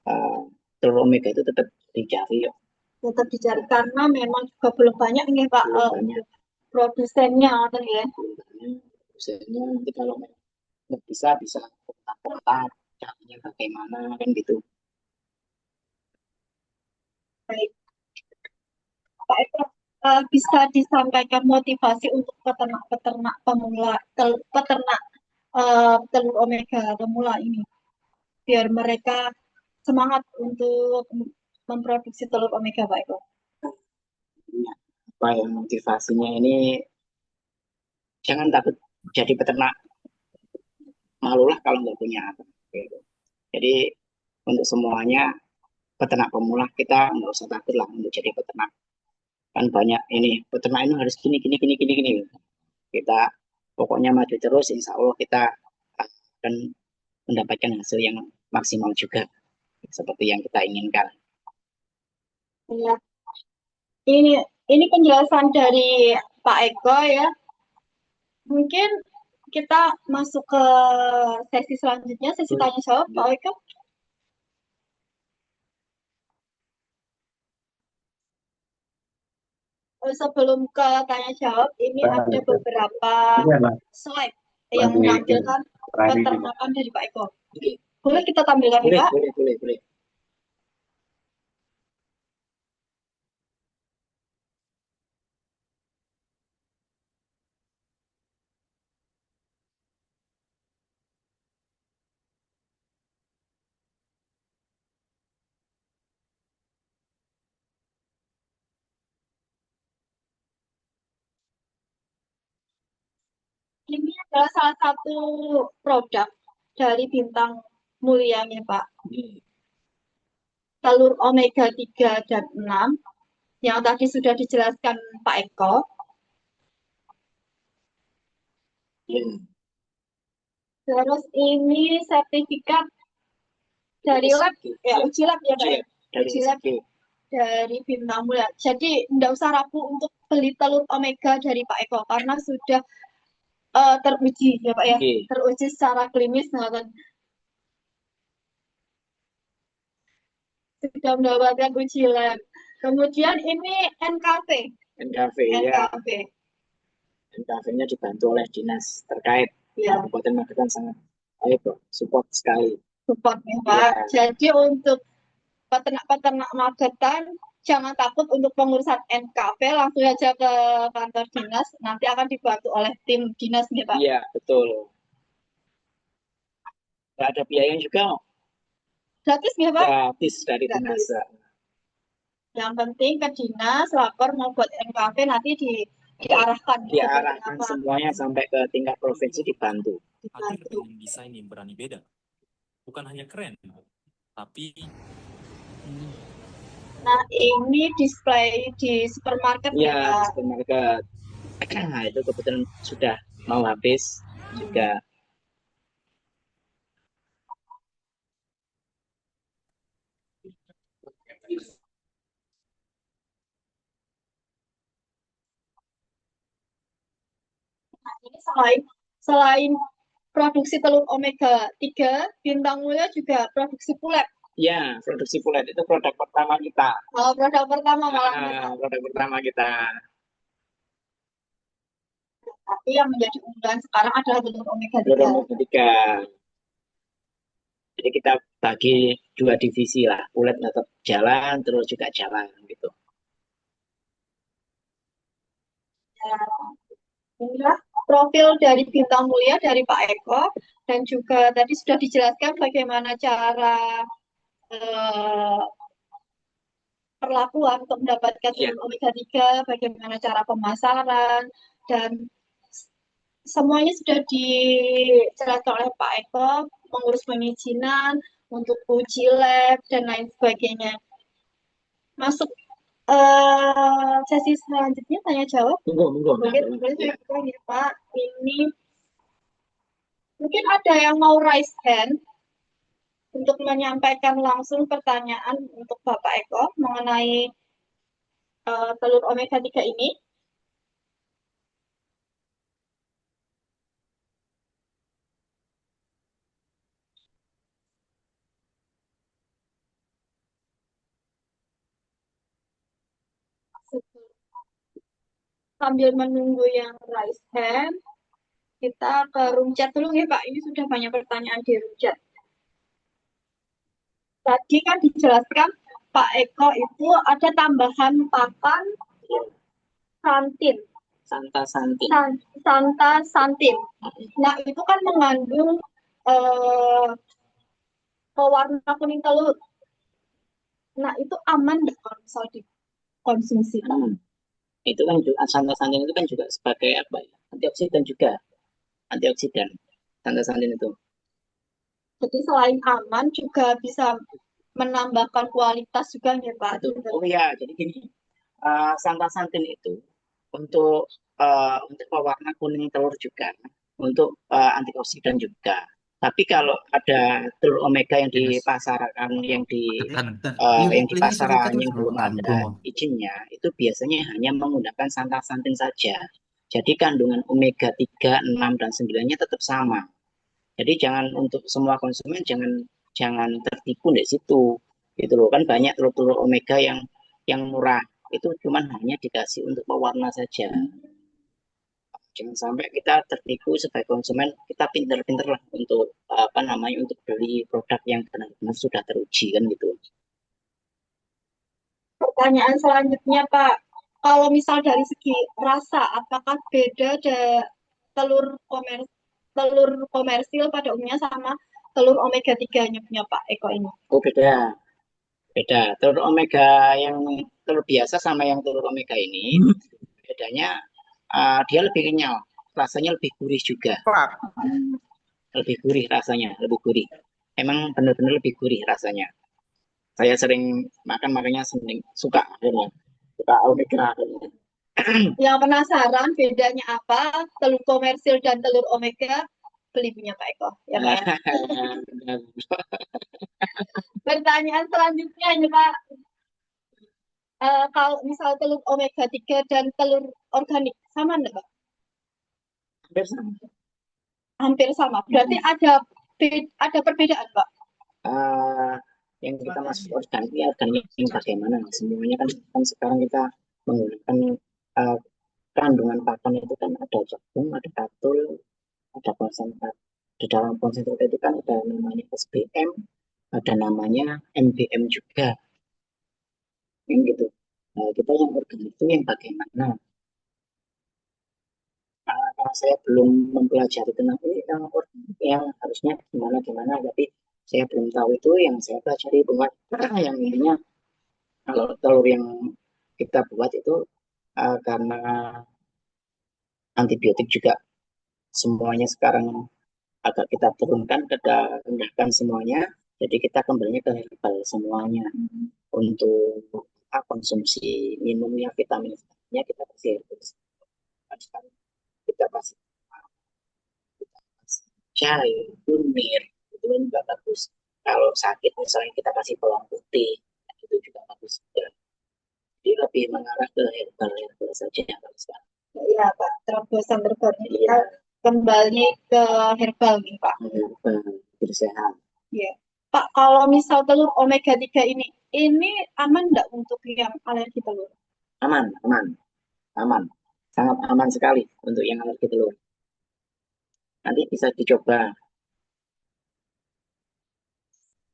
uh, telur omega itu tetap dicari yuk. Tetap dicari karena memang juga belum banyak nih Pak Belum banyak, produsennya kan ya. belum banyak. Misalnya nanti kalau nggak bisa kontak caranya bagaimana kan gitu. Baik, Pak Eko, bisa disampaikan motivasi untuk peternak-peternak pemula, peternak telur omega pemula ini, biar mereka semangat untuk memproduksi telur omega, Pak Eko. Ya, apa ya motivasinya ini, jangan takut jadi peternak, malulah kalau nggak punya apa gitu. Jadi untuk semuanya peternak pemula kita nggak usah takut lah untuk jadi peternak. Kan banyak ini peternak ini harus gini gini gini gini gini. Kita pokoknya maju terus, insya Allah kita akan mendapatkan hasil yang maksimal juga seperti yang kita inginkan. Ya, ini ini penjelasan dari Pak Eko ya. Mungkin kita masuk ke sesi selanjutnya, sesi tanya jawab, Pak Eko. Sebelum ke tanya jawab, ini ada beberapa slide yang menampilkan peternakan dari Pak Eko. Boleh kita tampilkan, Boleh, Pak? boleh, boleh, boleh. Ini adalah salah satu produk dari Bintang Mulia nih, Pak. Telur omega 3 dan 6 yang tadi sudah dijelaskan Pak Eko. Ya, Terus ini sertifikat dari lab, ya uji lab ya Pak. dari Uji lab SG. dari Bintang Mulia. Jadi tidak usah ragu untuk beli telur omega dari Pak Eko karena sudah teruji ya Pak ya, Oke. teruji secara klinis kan. Sudah mendapatkan uji lab. Kemudian ini NKV. NKV ya, NKV. NKV-nya dibantu oleh dinas terkait. Ya. Kabupaten Magetan sangat baik, support sekali. Support ya Pak. Jadi untuk peternak-peternak Magetan jangan takut untuk pengurusan NKV, langsung aja ke kantor dinas, nanti akan dibantu oleh tim dinas nih Pak. Iya, betul. Nggak ada biaya juga, Gratis ya Pak? gratis dari Gratis. dinas. Yang penting ke dinas, lapor mau buat NKV, nanti diarahkan. Diarahkan semuanya sampai ke tingkat provinsi dibantu. Hadir dengan desain yang berani beda. Bukan hanya keren, tapi nah ini display di supermarket ya, ya Pak. supermarket. Nah, itu kebetulan sudah mau habis juga. Nah, ini selain produksi telur omega 3, Bintang Mulia juga produksi pulet. Ya, produksi pulet itu produk pertama kita. Oh, produk pertama malah. Produk pertama kita. Tapi yang menjadi unggulan sekarang adalah telur omega 3. Telur omega 3. Jadi kita bagi 2 divisi lah. Pulet tetap jalan, terus juga jalan gitu. Inilah profil dari Bintang Mulia dari Pak Eko, dan juga tadi sudah dijelaskan bagaimana cara perlakuan untuk mendapatkan telur omega 3, bagaimana cara pemasaran, dan semuanya sudah dijelaskan oleh Pak Eko, mengurus perizinan, untuk uji lab, dan lain sebagainya. Masuk sesi selanjutnya tanya jawab. Monggo. Boleh saya buka ya Pak. Ini mungkin ada yang mau raise hand untuk menyampaikan langsung pertanyaan untuk Bapak Eko mengenai telur omega 3 ini. Sambil menunggu yang raise hand, kita ke room chat dulu ya Pak. Ini sudah banyak pertanyaan di room chat. Tadi kan dijelaskan Pak Eko itu ada tambahan pakan santin. Santa Santin. Santa santin. Nah, itu kan mengandung pewarna kuning telur. Nah, itu aman nggak kalau misal dikonsumsi? Itu kan juga Santa Santin itu kan juga sebagai apa ya? Antioksidan juga. Antioksidan. Santa Santin itu. Jadi selain aman juga bisa menambahkan kualitas juga ya Pak. Oh iya, jadi gini. Santa Santin itu untuk pewarna kuning telur juga, untuk antioksidan juga. Tapi kalau ada telur omega yang dipasarkan, yang di pasaran yang belum ada izinnya, itu biasanya hanya menggunakan Santa Santin saja. Jadi kandungan omega 3, 6, dan 9-nya tetap sama. Jadi jangan, untuk semua konsumen jangan tertipu di situ. Gitu loh, kan banyak telur-telur omega yang murah. Itu cuman hanya dikasih untuk pewarna saja. Jangan sampai kita tertipu sebagai konsumen. Kita pinter-pinter lah untuk untuk beli produk yang benar-benar sudah teruji kan gitu. Pertanyaan selanjutnya Pak, kalau misal dari segi rasa, apakah beda telur komersil pada umumnya sama telur omega 3-nya punya Pak Eko ini? Oh, beda. Telur omega yang telur biasa sama yang telur omega ini, bedanya dia lebih kenyal, rasanya lebih gurih juga. Lebih gurih rasanya, lebih gurih. Emang benar-benar lebih gurih rasanya. Saya sering makan, makanya sering suka omega. Yang penasaran bedanya apa telur komersil dan telur omega, beli punya Pak Eko. Ya, Pak. Pertanyaan selanjutnya ya Pak. Kalau misal telur omega 3 dan telur organik sama enggak Pak? Hampir sama. Hampir sama. Berarti ada perbedaan Pak? Yang kita masuk organik yang bagaimana? Semuanya kan sekarang kita menggunakan kandungan pakan itu kan ada jagung, ada katul, ada konsentrat. Di dalam konsentrat itu kan ada namanya SBM, ada namanya MBM juga, yang gitu. Nah, kita yang organik itu yang bagaimana? Karena saya belum mempelajari tentang ini yang harusnya gimana, tapi saya belum tahu itu. Yang saya pelajari buat yang intinya kalau telur yang kita buat itu karena antibiotik juga semuanya sekarang agak kita turunkan, kita rendahkan semuanya. Jadi kita kembalinya ke herbal semuanya. Untuk konsumsi minumnya, vitaminnya kita kasih herbal. Kita kasih cair, kunir, itu kan juga bagus. Kalau sakit misalnya kita kasih bawang putih, itu juga bagus juga. Jadi lebih mengarah ke herbal saja kalau sekarang. Iya Pak, terobosan terbaru. Iya. kembali ke herbal nih Pak. Bersehat. Ya. Pak, kalau misal telur omega 3 ini aman nggak untuk yang alergi telur? Aman, aman, aman. Sangat aman sekali untuk yang alergi telur. Nanti bisa dicoba.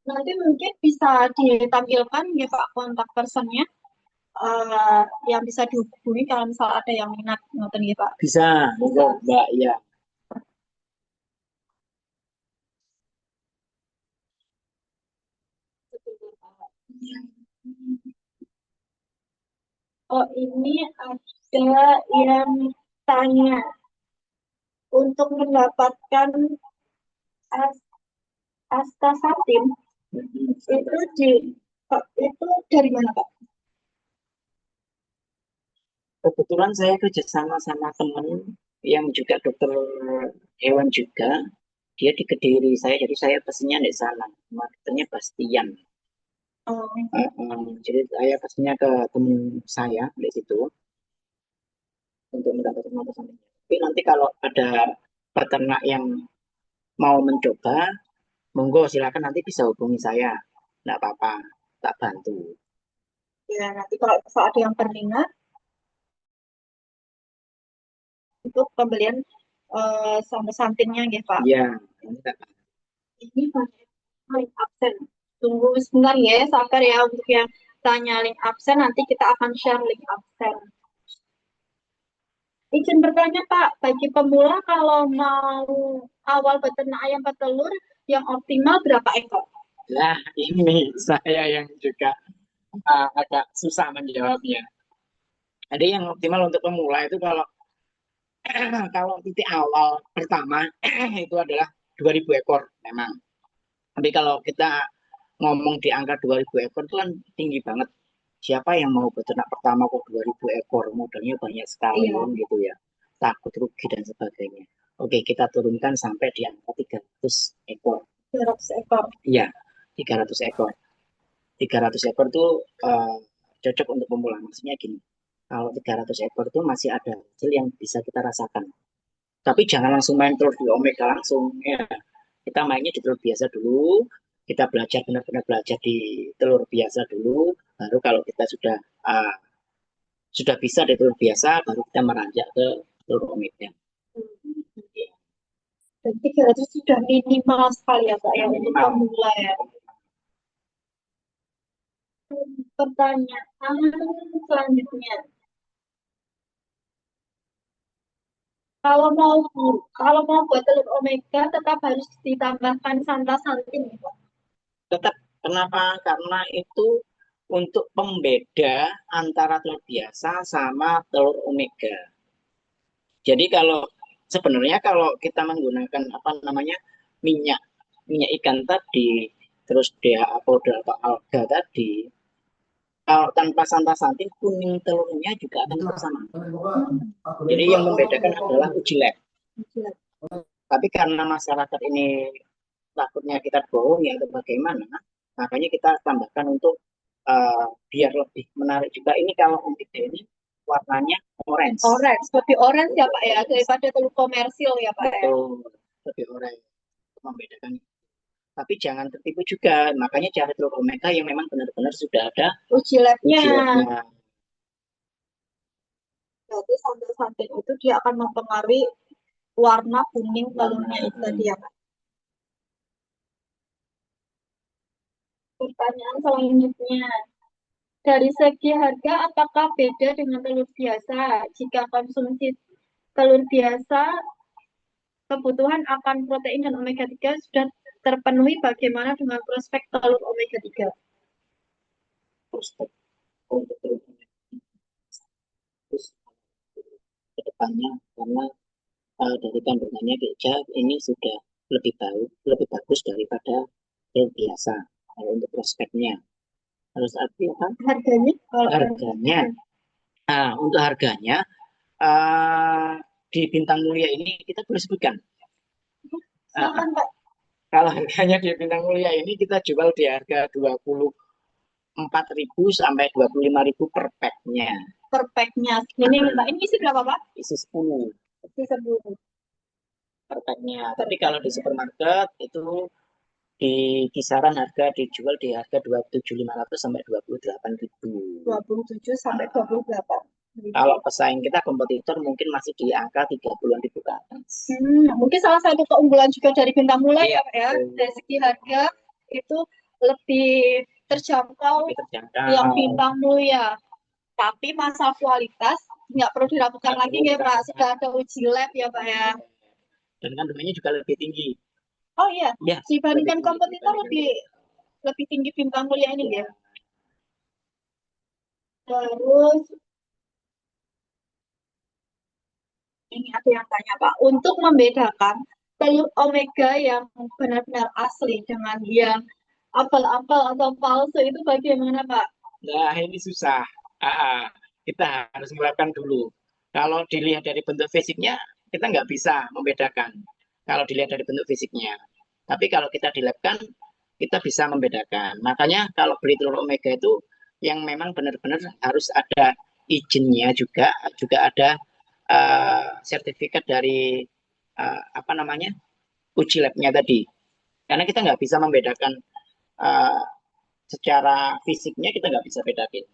Nanti mungkin bisa ditampilkan ya Pak kontak personnya yang bisa dihubungi kalau misal ada yang minat nonton ya Pak. Bisa, monggo Mbak, ya. Oh, ini ada yang tanya untuk mendapatkan as- astaxanthin itu itu dari mana Pak? Kebetulan saya kerjasama sama teman yang juga dokter hewan juga. Dia di Kediri saya, jadi saya pesennya di sana. Marketernya Bastian. Oh, Jadi saya pesennya ke teman saya di situ untuk mendapatkan makanan. Tapi nanti kalau ada peternak yang mau mencoba, monggo silakan nanti bisa hubungi saya. Nggak apa-apa, tak bantu. ya nanti kalau misal ada yang berminat untuk pembelian sama santinnya ya Pak. Iya, nanti tak bantu. Ini banyak link absen. Tunggu sebentar ya, sabar ya untuk yang tanya link absen. Nanti kita akan share link absen. Izin bertanya Pak, bagi pemula kalau mau awal beternak ayam petelur yang optimal berapa ekor? Nah, ini saya yang juga agak susah menjawabnya. Jadi yang optimal untuk pemula itu kalau kalau titik awal pertama itu adalah 2.000 ekor memang. Tapi kalau kita ngomong di angka 2.000 ekor itu kan tinggi banget. Siapa yang mau beternak pertama kok 2.000 ekor, modalnya banyak sekali Iya, gitu ya. Takut rugi dan sebagainya. Oke, kita turunkan sampai di angka 300 ekor. 200 ekor. Iya, 300 ekor. 300 ekor tuh cocok untuk pemula. Maksudnya gini, kalau 300 ekor itu masih ada hasil yang bisa kita rasakan. Tapi jangan langsung main telur di omega langsung. Ya. Kita mainnya di telur biasa dulu. Kita belajar benar-benar belajar di telur biasa dulu. Baru kalau kita sudah bisa di telur biasa, baru kita meranjak ke telur omega. Dan 300 sudah minimal sekali ya Pak ya untuk Minimal. pemula ya. Pertanyaan selanjutnya. Kalau mau buat telur omega tetap harus ditambahkan santan ya Pak. Tetap kenapa? Karena itu untuk pembeda antara telur biasa sama telur omega. Jadi kalau sebenarnya kalau kita menggunakan apa namanya minyak minyak ikan tadi, terus DHA powder atau alga tadi, kalau tanpa santan-santin kuning telurnya juga akan tetap sama. Jadi yang membedakan adalah uji lab. Tapi karena masyarakat ini takutnya kita bohong ya atau bagaimana, makanya kita tambahkan untuk biar lebih menarik juga. Ini kalau omega ini warnanya orange. Orange, lebih orange ya Pak ya daripada telur komersil ya Pak ya. Betul, lebih orange. Membedakan. Tapi jangan tertipu juga. Makanya cari telur omega yang memang benar-benar sudah ada Uji labnya. uji labnya. Jadi santan itu dia akan mempengaruhi warna kuning telurnya itu tadi ya Pak. Pertanyaan selanjutnya. Dari segi harga, apakah beda dengan telur biasa? Jika konsumsi telur biasa, kebutuhan akan protein dan omega 3 sudah terpenuhi, bagaimana dengan prospek telur omega 3? Prospek untuk telur omega terus ke depannya karena dari kandungannya Beja ini sudah lebih bagus daripada telur biasa. Kalau untuk prospeknya harus arti apa? Harganya? Harganya. Nah, untuk harganya di Bintang Mulia ini kita boleh sebutkan. Silakan Pak. Kalau harganya di Bintang Mulia ini kita jual di harga 24.000 sampai 25.000 per packnya. Per packnya. Ini Pak, ini isi berapa Pak? Isi 10. Isi 10. prakteknya. Tapi kalau di supermarket itu di kisaran harga dijual di harga 27.500 sampai 28.000. 27 sampai 28. Kalau pesaing kita kompetitor mungkin masih di angka 30-an ribu ke atas. Mungkin salah satu keunggulan juga dari Bintang Mulia Iya, ya, Pak ya. betul. Dari segi harga itu lebih terjangkau Lebih terjangkau. yang Bintang Mulia. Tapi masalah kualitas nggak perlu diragukan Nggak lagi perlu ya Pak. diragukan. Sudah ada uji lab ya Pak ya. Dan kandungannya juga lebih tinggi. Oh iya, Ya, dibandingkan lebih tinggi kompetitor dibandingkan lebih tinggi Bintang Mulia ini ya. ya. Terus ini ada yang tanya Pak, untuk membedakan telur omega yang benar-benar asli dengan yang apel-apel atau palsu itu bagaimana Pak? Nah, ini susah. Kita harus melakukan dulu. Kalau dilihat dari bentuk fisiknya, kita nggak bisa membedakan. Kalau dilihat dari bentuk fisiknya. Tapi kalau kita dilabkan, kita bisa membedakan. Makanya kalau beli telur omega itu yang memang benar-benar harus ada izinnya juga, ada sertifikat dari apa namanya uji labnya tadi. Karena kita nggak bisa membedakan eh, secara fisiknya kita nggak bisa bedakin.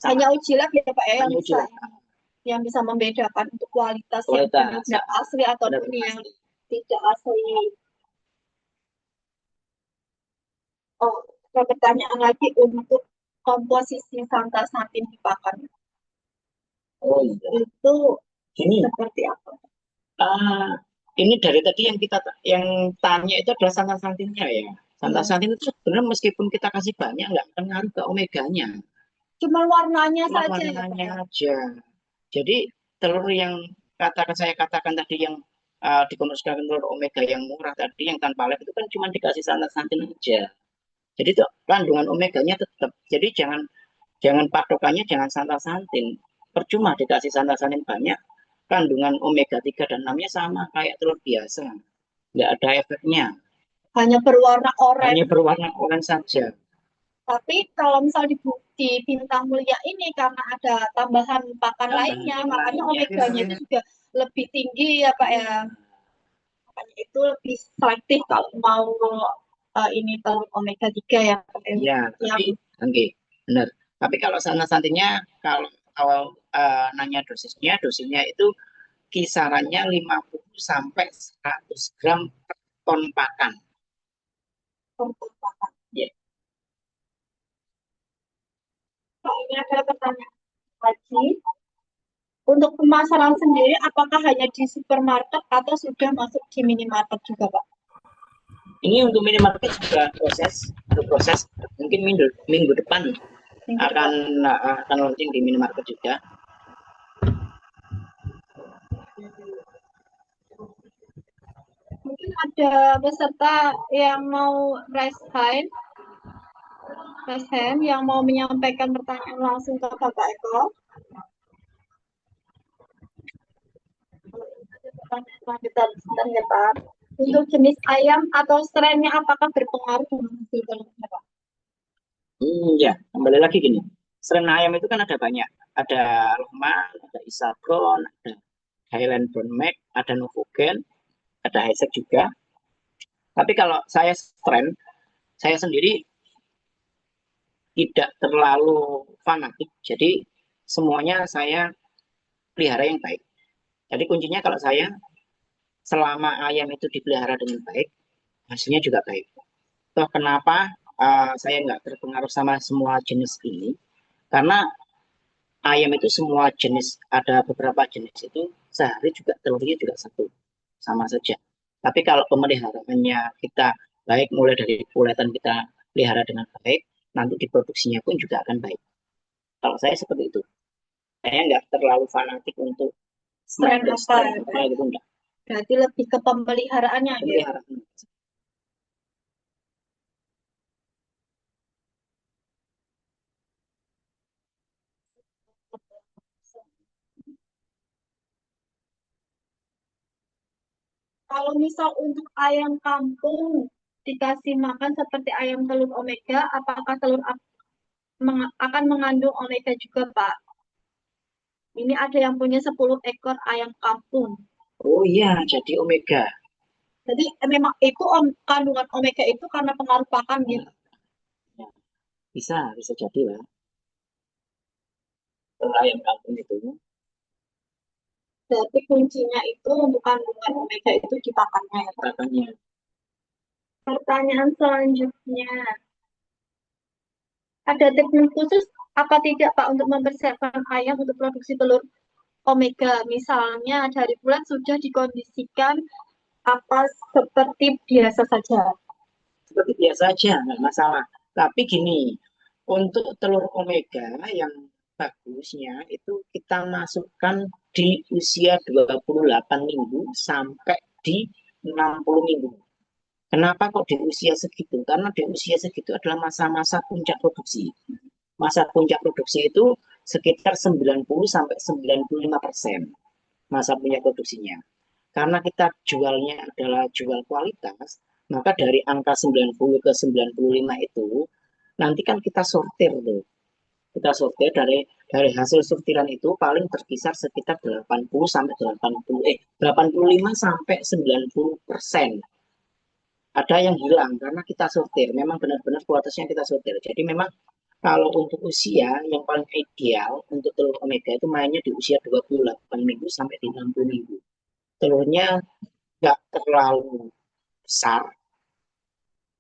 Hanya uji lab ya Pak ya yang Hanya uji bisa lab. yang bisa membedakan untuk kualitas yang Kualitas. benar-benar asli ataupun Benar-benar yang asli. tidak asli. Oh, ada pertanyaan lagi untuk komposisi santan di pakan. Oh iya. Itu Ini seperti apa? ini dari tadi yang tanya itu adalah santan-santinnya ya. Santan-santin itu sebenarnya meskipun kita kasih banyak nggak akan ngaruh ke omeganya. Cuma warnanya Cuma saja ya Pak warnanya ya. aja. Jadi telur yang saya katakan tadi yang dikonversikan telur omega yang murah tadi yang tanpa lab itu kan cuma dikasih santan-santin aja. Jadi itu kandungan omeganya tetap. Jadi jangan patokannya jangan santan-santin. Percuma dikasih santan-santin banyak, kandungan omega 3 dan 6-nya sama kayak telur biasa. Nggak ada efeknya. Hanya berwarna oranye. Hanya berwarna oranye saja. Tapi kalau misal di Bintang Mulia ini karena ada tambahan pakan lainnya, makanya omeganya itu juga lebih tinggi ya Pak ya. Makanya itu lebih selektif kalau mau ini telur omega 3 ya Pak ya. Ya, tapi oke, benar. Tapi kalau santan-santinnya kalau nanya dosisnya itu kisarannya 50 sampai 100 gram per ton pakan. Untuk pakan. Ya. Pak, ini ada pertanyaan lagi. Untuk pemasaran sendiri, apakah hanya di supermarket atau sudah masuk di minimarket juga, Pak? Ini untuk minimarket juga proses mungkin minggu depan akan launching di minimarket juga. Mungkin ada peserta yang mau raise hand yang mau menyampaikan pertanyaan langsung ke Bapak Eko. Pertanyaan lanjutan sebentar ya Pak. Untuk jenis ayam atau strainnya apakah berpengaruh dengan hasil telurnya Pak? Ya, kembali lagi gini. Strain ayam itu kan ada banyak. Ada Lohman, ada Isagron, ada Highland Brown Mag, ada Novogen, ada Hisek juga. Tapi kalau saya sendiri tidak terlalu fanatik. Jadi semuanya saya pelihara yang baik. Jadi kuncinya kalau saya selama ayam itu dipelihara dengan baik, hasilnya juga baik. Toh kenapa saya nggak terpengaruh sama semua jenis ini? Karena ayam itu semua jenis, ada beberapa jenis itu sehari juga telurnya juga satu, sama saja. Tapi kalau pemeliharaannya kita baik, mulai dari puletan kita pelihara dengan baik, nanti diproduksinya pun juga akan baik. Kalau saya seperti itu, saya nggak terlalu fanatik untuk Strain apa? gitu enggak. Berarti lebih ke pemeliharaannya ya. Peliharaan. Kalau misal untuk ayam kampung dikasih makan seperti ayam telur omega, apakah telur akan mengandung omega juga, Pak? Ini ada yang punya 10 ekor ayam kampung. Oh iya, jadi omega. Jadi memang itu kandungan omega itu karena pengaruh pakan gitu. Ya, bisa jadi lah. Telur ayam kampung itu. Berarti kuncinya itu untuk kandungan omega itu di pakannya ya, Pak. Pakannya. Pertanyaan selanjutnya, ada teknik khusus apa tidak Pak untuk mempersiapkan ayam untuk produksi telur omega? Misalnya dari bulan sudah dikondisikan apa seperti biasa saja? Seperti biasa aja, nggak masalah. Tapi gini, untuk telur omega yang bagusnya itu kita masukkan di usia 28 minggu sampai di 60 minggu. Kenapa kok di usia segitu? Karena di usia segitu adalah masa-masa puncak produksi. Masa puncak produksi itu sekitar 90 sampai 95% masa puncak produksinya. Karena kita jualnya adalah jual kualitas, maka dari angka 90 ke 95 itu nanti kan kita sortir tuh. Kita sortir dari hasil sortiran itu paling berkisar sekitar 80 sampai 85 sampai 90%. Ada yang hilang karena kita sortir. Memang benar-benar kualitasnya kita sortir. Jadi memang kalau untuk usia yang paling ideal untuk telur omega itu mainnya di usia 28 minggu sampai 60 minggu. Telurnya nggak terlalu besar,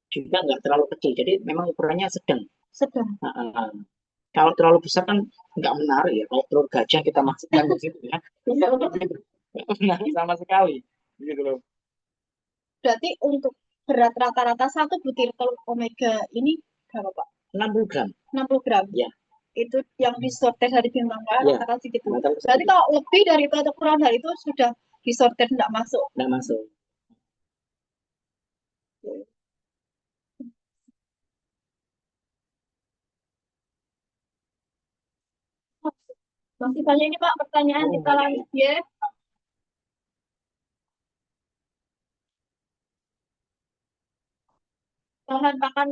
juga nggak terlalu kecil. Jadi memang ukurannya sedang. Sedang. Kalau terlalu besar kan nggak menarik ya. Kalau telur gajah kita masukkan di situ ya. Nggak menarik sama sekali. Gitu loh. Berarti untuk berat rata-rata satu butir telur omega ini berapa Pak? 60 gram. 60 gram. Ya. Itu yang disortir dari bintangga Ya. rata-rata segitu. Rata-rata Berarti segitu. kalau lebih dari itu atau kurang dari itu sudah disortir tidak masuk. Nggak masuk. Masih banyak ini Pak pertanyaan Oh, kita lanjut ya. Bahan pakan,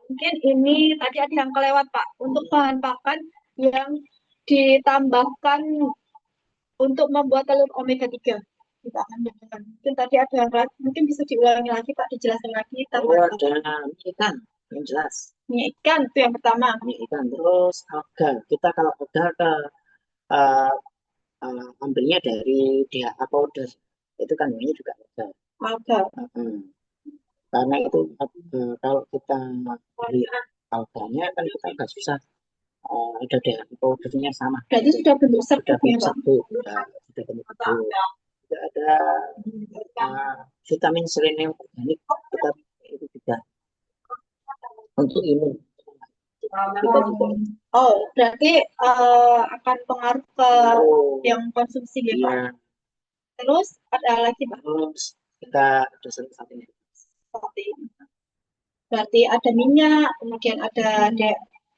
mungkin ini tadi ada yang kelewat Pak. Untuk bahan pakan yang ditambahkan untuk membuat telur omega 3. Kita akan dengarkan. Mungkin tadi ada yang kelewat, mungkin bisa diulangi lagi Pak, dijelaskan lagi. Oh, ada mie ikan yang jelas. Mie ikan itu yang pertama. Mie ikan terus alga. Kita kalau alga uh, ambilnya dari DHA powder. Itu kandungannya juga alga. Alga. Karena itu kalau kita beli alganya kan kita nggak susah ada DHA powdernya sama. Berarti sudah bentuk serbuk ya Pak? Sudah bentuk serbuk. Tidak ada vitamin selenium organik kita itu juga untuk imun. Oh, berarti akan pengaruh ke yang konsumsi ya Pak? Iya. Terus ada lagi Pak? Terus kita ada saat ini. Berarti ada minyak, kemudian ada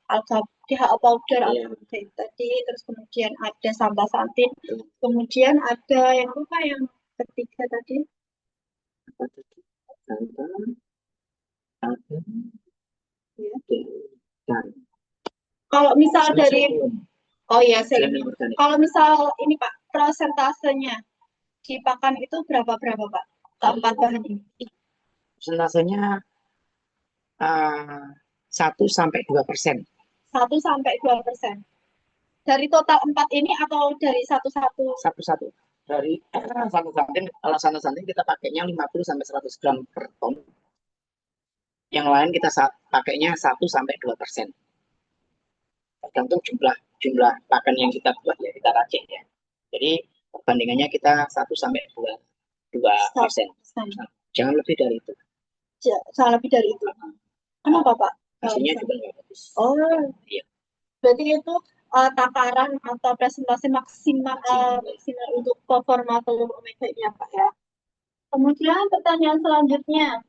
alga DHA powder Iya. tadi, terus kemudian ada sambal santin, kemudian ada yang apa yang ketiga tadi? Apa tadi? Santan, Ya. dan Kalau misal dari, oh ya selenium selenium. organik. Kalau misal ini Pak, persentasenya di pakan itu berapa Pak? Keempat bahan ini? Persentasenya 1-2%. 1-2%. Dari total 4 ini atau dari satu-satu? Satu-satu. Dari satu santin, kalau satu santin kita pakainya 50-100 gram per ton. Yang lain kita pakainya 1-2%. Tergantung jumlah pakan yang kita buat ya, kita racik ya. Jadi perbandingannya kita 1-2%. Jangan lebih dari itu. Jangan lebih dari itu. Kenapa Pak? Hasilnya juga nggak bagus. Oh, iya. Berarti itu takaran atau presentasi maksimal untuk performa telur omega ini ya Pak ya. Kemudian pertanyaan selanjutnya,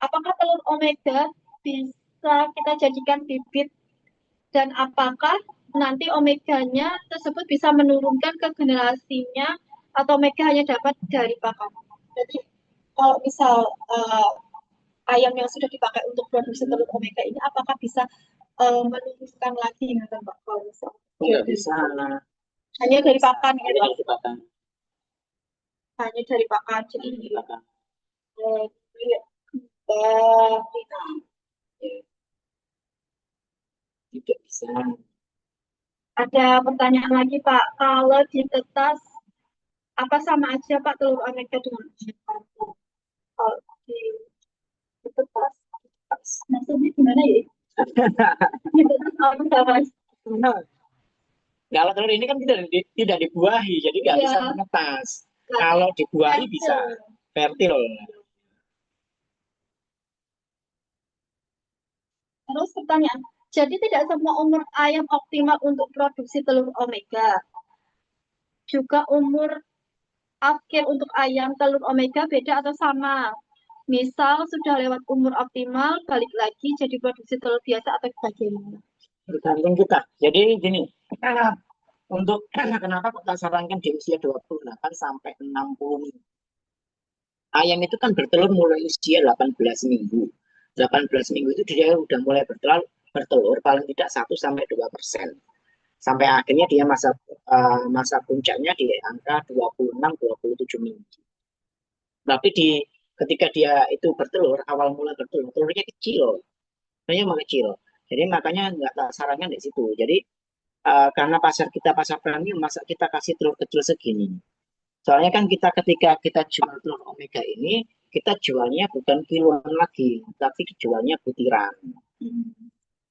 apakah telur omega bisa kita jadikan bibit dan apakah nanti omeganya tersebut bisa menurunkan ke generasinya atau omega hanya dapat dari pakan? Jadi kalau misal ayam yang sudah dipakai untuk produksi telur omega ini apakah bisa menurunkan lagi nggak Pak? Kalau misal? Nggak bisa. Hanya dari pakan gitu. Dari pakan. hanya dari Pak Kadin di ini. belakang. Iya, Mbak Rina. Tidak bisa. Ada pertanyaan lagi Pak, kalau ditetas apa sama aja Pak telur omega dengan omega? Kalau ditetas, maksudnya gimana ya? Ditetas apa sama? Nah, kalau telur ini kan tidak dibuahi, jadi nggak Iya, bisa menetas. Kalau dibuahi bisa fertil. Terus pertanyaan, jadi tidak semua umur ayam optimal untuk produksi telur omega. Juga umur akhir untuk ayam telur omega beda atau sama? Misal sudah lewat umur optimal, balik lagi jadi produksi telur biasa atau bagaimana? Tergantung kita. Jadi gini, untuk kenapa kok kita sarankan di usia 28 sampai 60 minggu. Ayam itu kan bertelur mulai usia 18 minggu. 18 minggu itu dia udah mulai bertelur paling tidak 1-2%. Sampai akhirnya dia masa puncaknya di angka 26-27 minggu. Tapi ketika dia itu bertelur, awal mula bertelur, telurnya kecil. Telurnya mengecil. Jadi makanya nggak tak sarankan di situ. Jadi karena pasar kita pasar premium, masa kita kasih telur kecil segini. Soalnya kan ketika kita jual telur omega ini, kita jualnya bukan kiloan lagi, tapi jualnya butiran.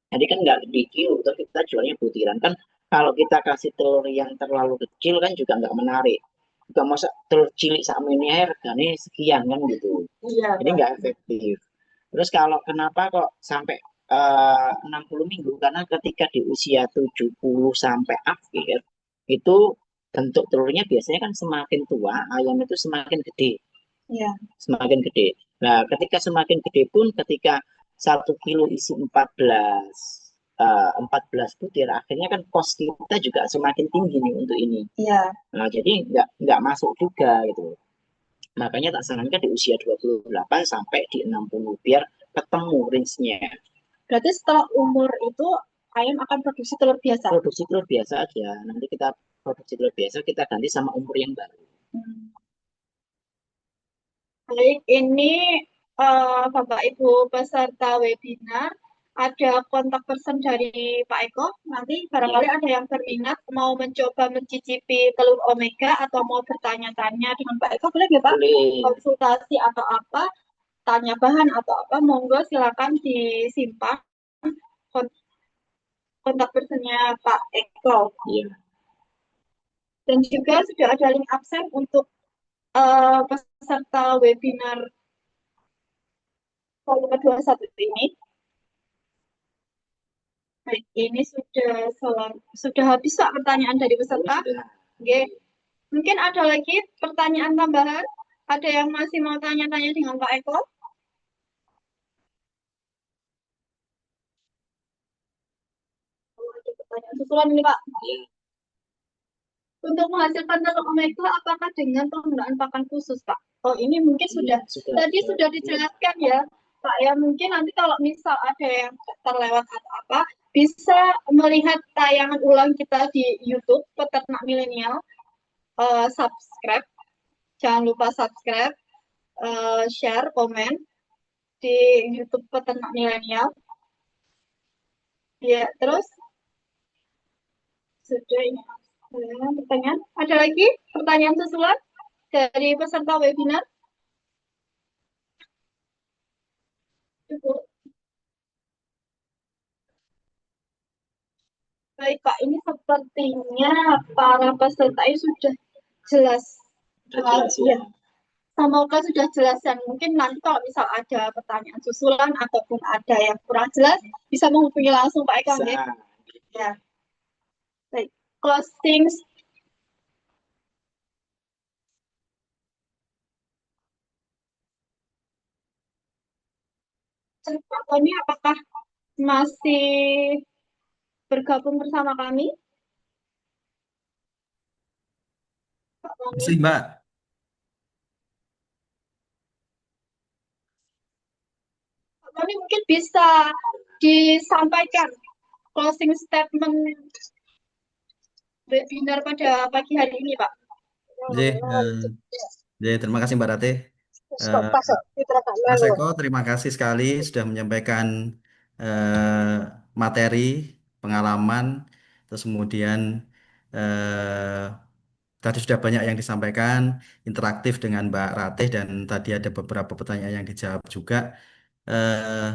Jadi kan nggak di kilo, tapi kita jualnya butiran. Kan kalau kita kasih telur yang terlalu kecil kan juga nggak menarik. Juga masa telur cilik sama ini harganya sekian kan gitu. Iya, Jadi nggak efektif. Terus kalau kenapa kok sampai 60 minggu? Karena ketika di usia 70 sampai akhir, itu bentuk telurnya biasanya kan semakin tua, ayam itu semakin gede. Iya. Semakin gede. Nah, ketika semakin gede pun, ketika 1 kilo isi 14 butir, akhirnya kan kos kita juga semakin tinggi nih untuk ini. Iya. Nah, jadi nggak masuk juga gitu. Makanya tak sarankan di usia 28 sampai di 60 biar ketemu range-nya. Berarti setelah umur itu ayam akan produksi telur biasa. Produksi telur biasa aja. Nanti kita produksi telur biasa kita ganti sama umur yang baru. Baik, ini Bapak Ibu peserta webinar, ada kontak person dari Pak Eko. Nanti barangkali ada yang berminat mau mencoba mencicipi telur omega atau mau bertanya-tanya dengan Pak Eko, boleh ya Pak? Boleh. Konsultasi atau apa, tanya bahan atau apa, monggo silakan disimpan kontak personnya Pak Eko. Iya. Dan juga sudah ada link absen untuk peserta webinar volume 21 ini. Baik, ini sudah habis Pak pertanyaan dari peserta. Oke. Mungkin ada lagi pertanyaan tambahan? Ada yang masih mau tanya-tanya dengan Pak Eko? Ada pertanyaan susulan ini Pak. Untuk menghasilkan telur omega, apakah dengan penggunaan pakan khusus Pak? Oh ini mungkin tadi sudah dijelaskan ya Pak ya. Mungkin nanti kalau misal ada yang terlewat atau apa, bisa melihat tayangan ulang kita di YouTube Peternak Milenial. Subscribe, jangan lupa subscribe, share, komen di YouTube Peternak Milenial. Ya, terus sudah ini pertanyaan. Ada lagi pertanyaan susulan dari peserta webinar? Cukup. Baik Pak, ini sepertinya para peserta ini sudah jelas. Ya. Semoga sudah jelas dan mungkin nanti kalau misal ada pertanyaan susulan ataupun ada yang kurang jelas, bisa menghubungi langsung Pak Eko. Ya. Baik, closing. Pak Tony, apakah masih bergabung bersama kami? Pak Tony. Masih, Mbak. Pak Tony mungkin bisa disampaikan closing statement webinar pada pagi hari ini, Pak. Jadi, terima kasih Mbak Ratih. Terus kok Eh, pas kok Fitra gak Mas melu. Eko, terima kasih sekali sudah menyampaikan materi, pengalaman, terus kemudian eh, tadi sudah banyak yang disampaikan, interaktif dengan Mbak Ratih dan tadi ada beberapa pertanyaan yang dijawab juga. Eh,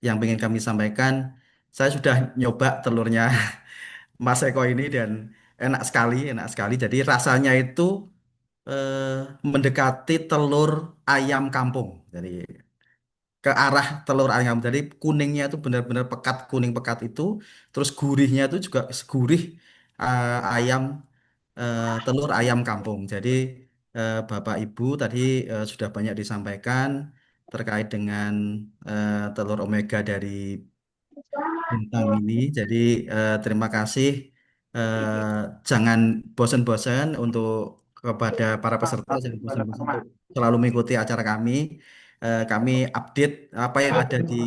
yang ingin kami sampaikan, saya sudah nyoba telurnya Mas Eko ini dan enak sekali, enak sekali. Jadi rasanya itu mendekati telur ayam kampung. Jadi ke arah telur ayam. Jadi kuningnya itu benar-benar pekat, kuning pekat itu. Terus gurihnya itu juga gurih ayam telur ayam kampung. Jadi Bapak Ibu tadi sudah banyak disampaikan terkait dengan telur omega dari bintang ini. Jadi terima kasih. Jangan bosan-bosan untuk kepada para peserta, jangan bosan-bosan untuk selalu mengikuti acara kami. Kami update apa yang ada di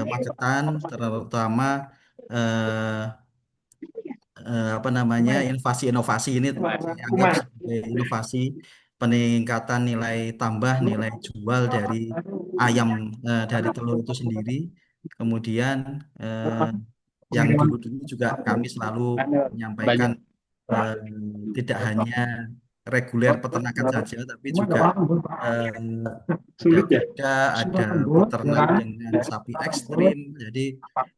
Magetan, terutama eh, apa namanya inovasi-inovasi ini saya anggap sebagai inovasi peningkatan nilai tambah nilai jual dari ayam dari telur itu sendiri. Kemudian yang dulu-dulu juga kami selalu menyampaikan Banyak. eh, tidak hanya reguler peternakan saja, tapi juga eh, ada Sulit ya? kuda, ada peternak dengan sapi ekstrim. Jadi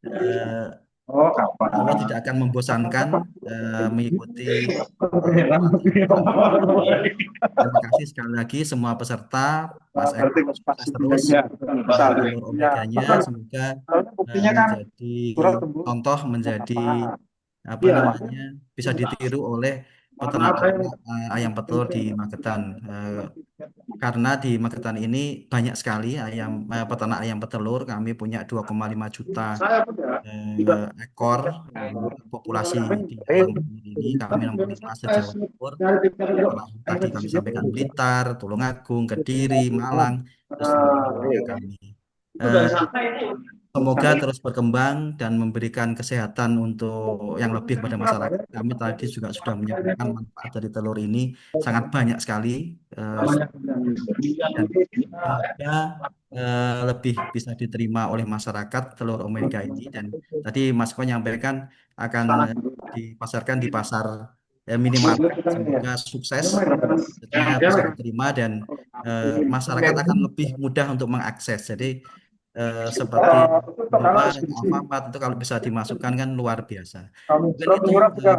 eh, Insya Allah tidak akan membosankan mengikuti pelatihan kami. Jadi, terima kasih sekali lagi semua peserta, Mas Eko sukses terus telur omeganya, semoga menjadi contoh, menjadi apa namanya bisa ditiru oleh peternak-peternak ayam petelur di Magetan. Karena di Magetan ini banyak sekali peternak ayam petelur, kami punya 2,5 juta ekor populasi di ayam petelur ini. Kami nomor 5 se-Jawa Timur. Setelah tadi kami sampaikan Blitar, Tulungagung, Kediri, Malang, terus tentunya kami. Eh, Semoga terus berkembang dan memberikan kesehatan untuk yang lebih kepada masyarakat. Kami tadi juga sudah menyebutkan manfaat dari telur ini sangat banyak sekali. eh, dan semoga lebih bisa diterima oleh masyarakat telur omega ini. Dan tadi Mas Ko nyampaikan akan dipasarkan di pasar minimarket. Semoga sukses, maksudnya bisa diterima dan masyarakat akan lebih mudah untuk mengakses. Jadi seperti Indomaret, Alfamart itu kalau bisa dimasukkan kan luar biasa. Mungkin itu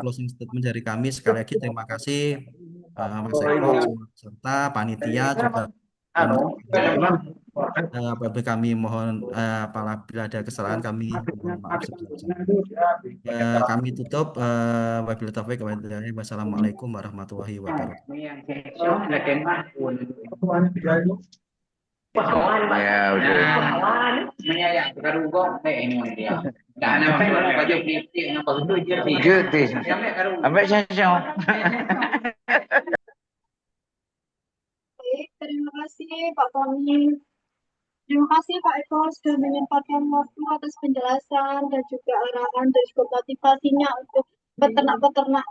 closing statement dari kami. Sekali lagi terima kasih Mas Eko, semua peserta, panitia juga kami apabila kami mohon apabila ada kesalahan kami mohon maaf sebesar-besarnya. Kami tutup wabillahi taufiq wal hidayah. Wassalamualaikum warahmatullahi wabarakatuh. Ya udah. Menyayang karugong ini dia. Dah nak baju putih nak baju jersey. Jersey. Ambil saya. Baik, terima kasih Pak Tony. Terima kasih Pak Eko sudah menyempatkan waktu atas penjelasan dan juga arahan dan juga motivasinya untuk peternak-peternak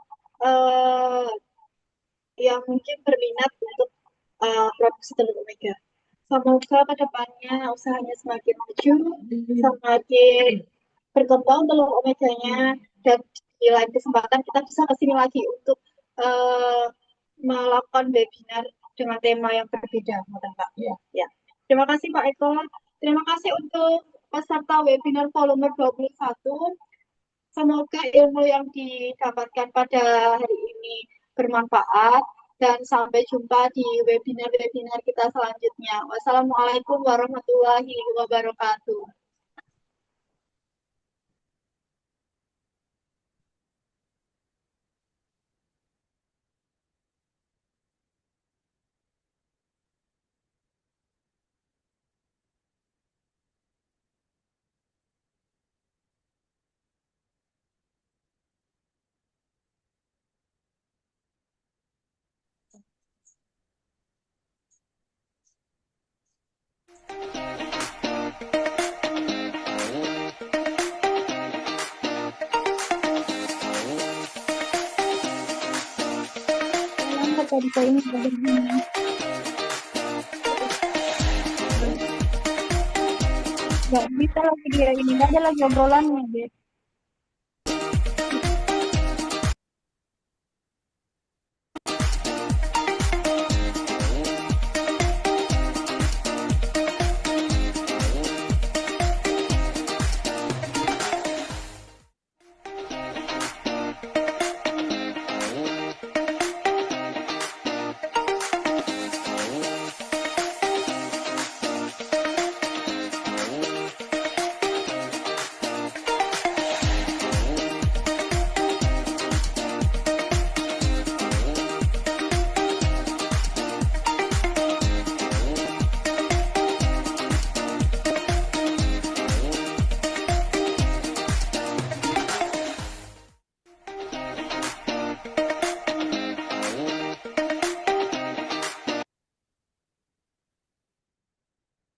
eh, yang mungkin berminat untuk produksi telur omega. Semoga ke depannya usahanya semakin maju, semakin berkembang telur omeganya, dan di lain kesempatan kita bisa kesini lagi untuk eh, melakukan webinar dengan tema yang berbeda, Pak. Ya. Ya. Terima kasih Pak Eko. Terima kasih untuk peserta webinar volume 21. Semoga ilmu yang didapatkan pada hari ini bermanfaat dan sampai jumpa di webinar-webinar kita selanjutnya. Wassalamualaikum warahmatullahi wabarakatuh. tadi saya ini begini. Nggak bisa lagi dia ini, nggak ada lagi obrolannya deh.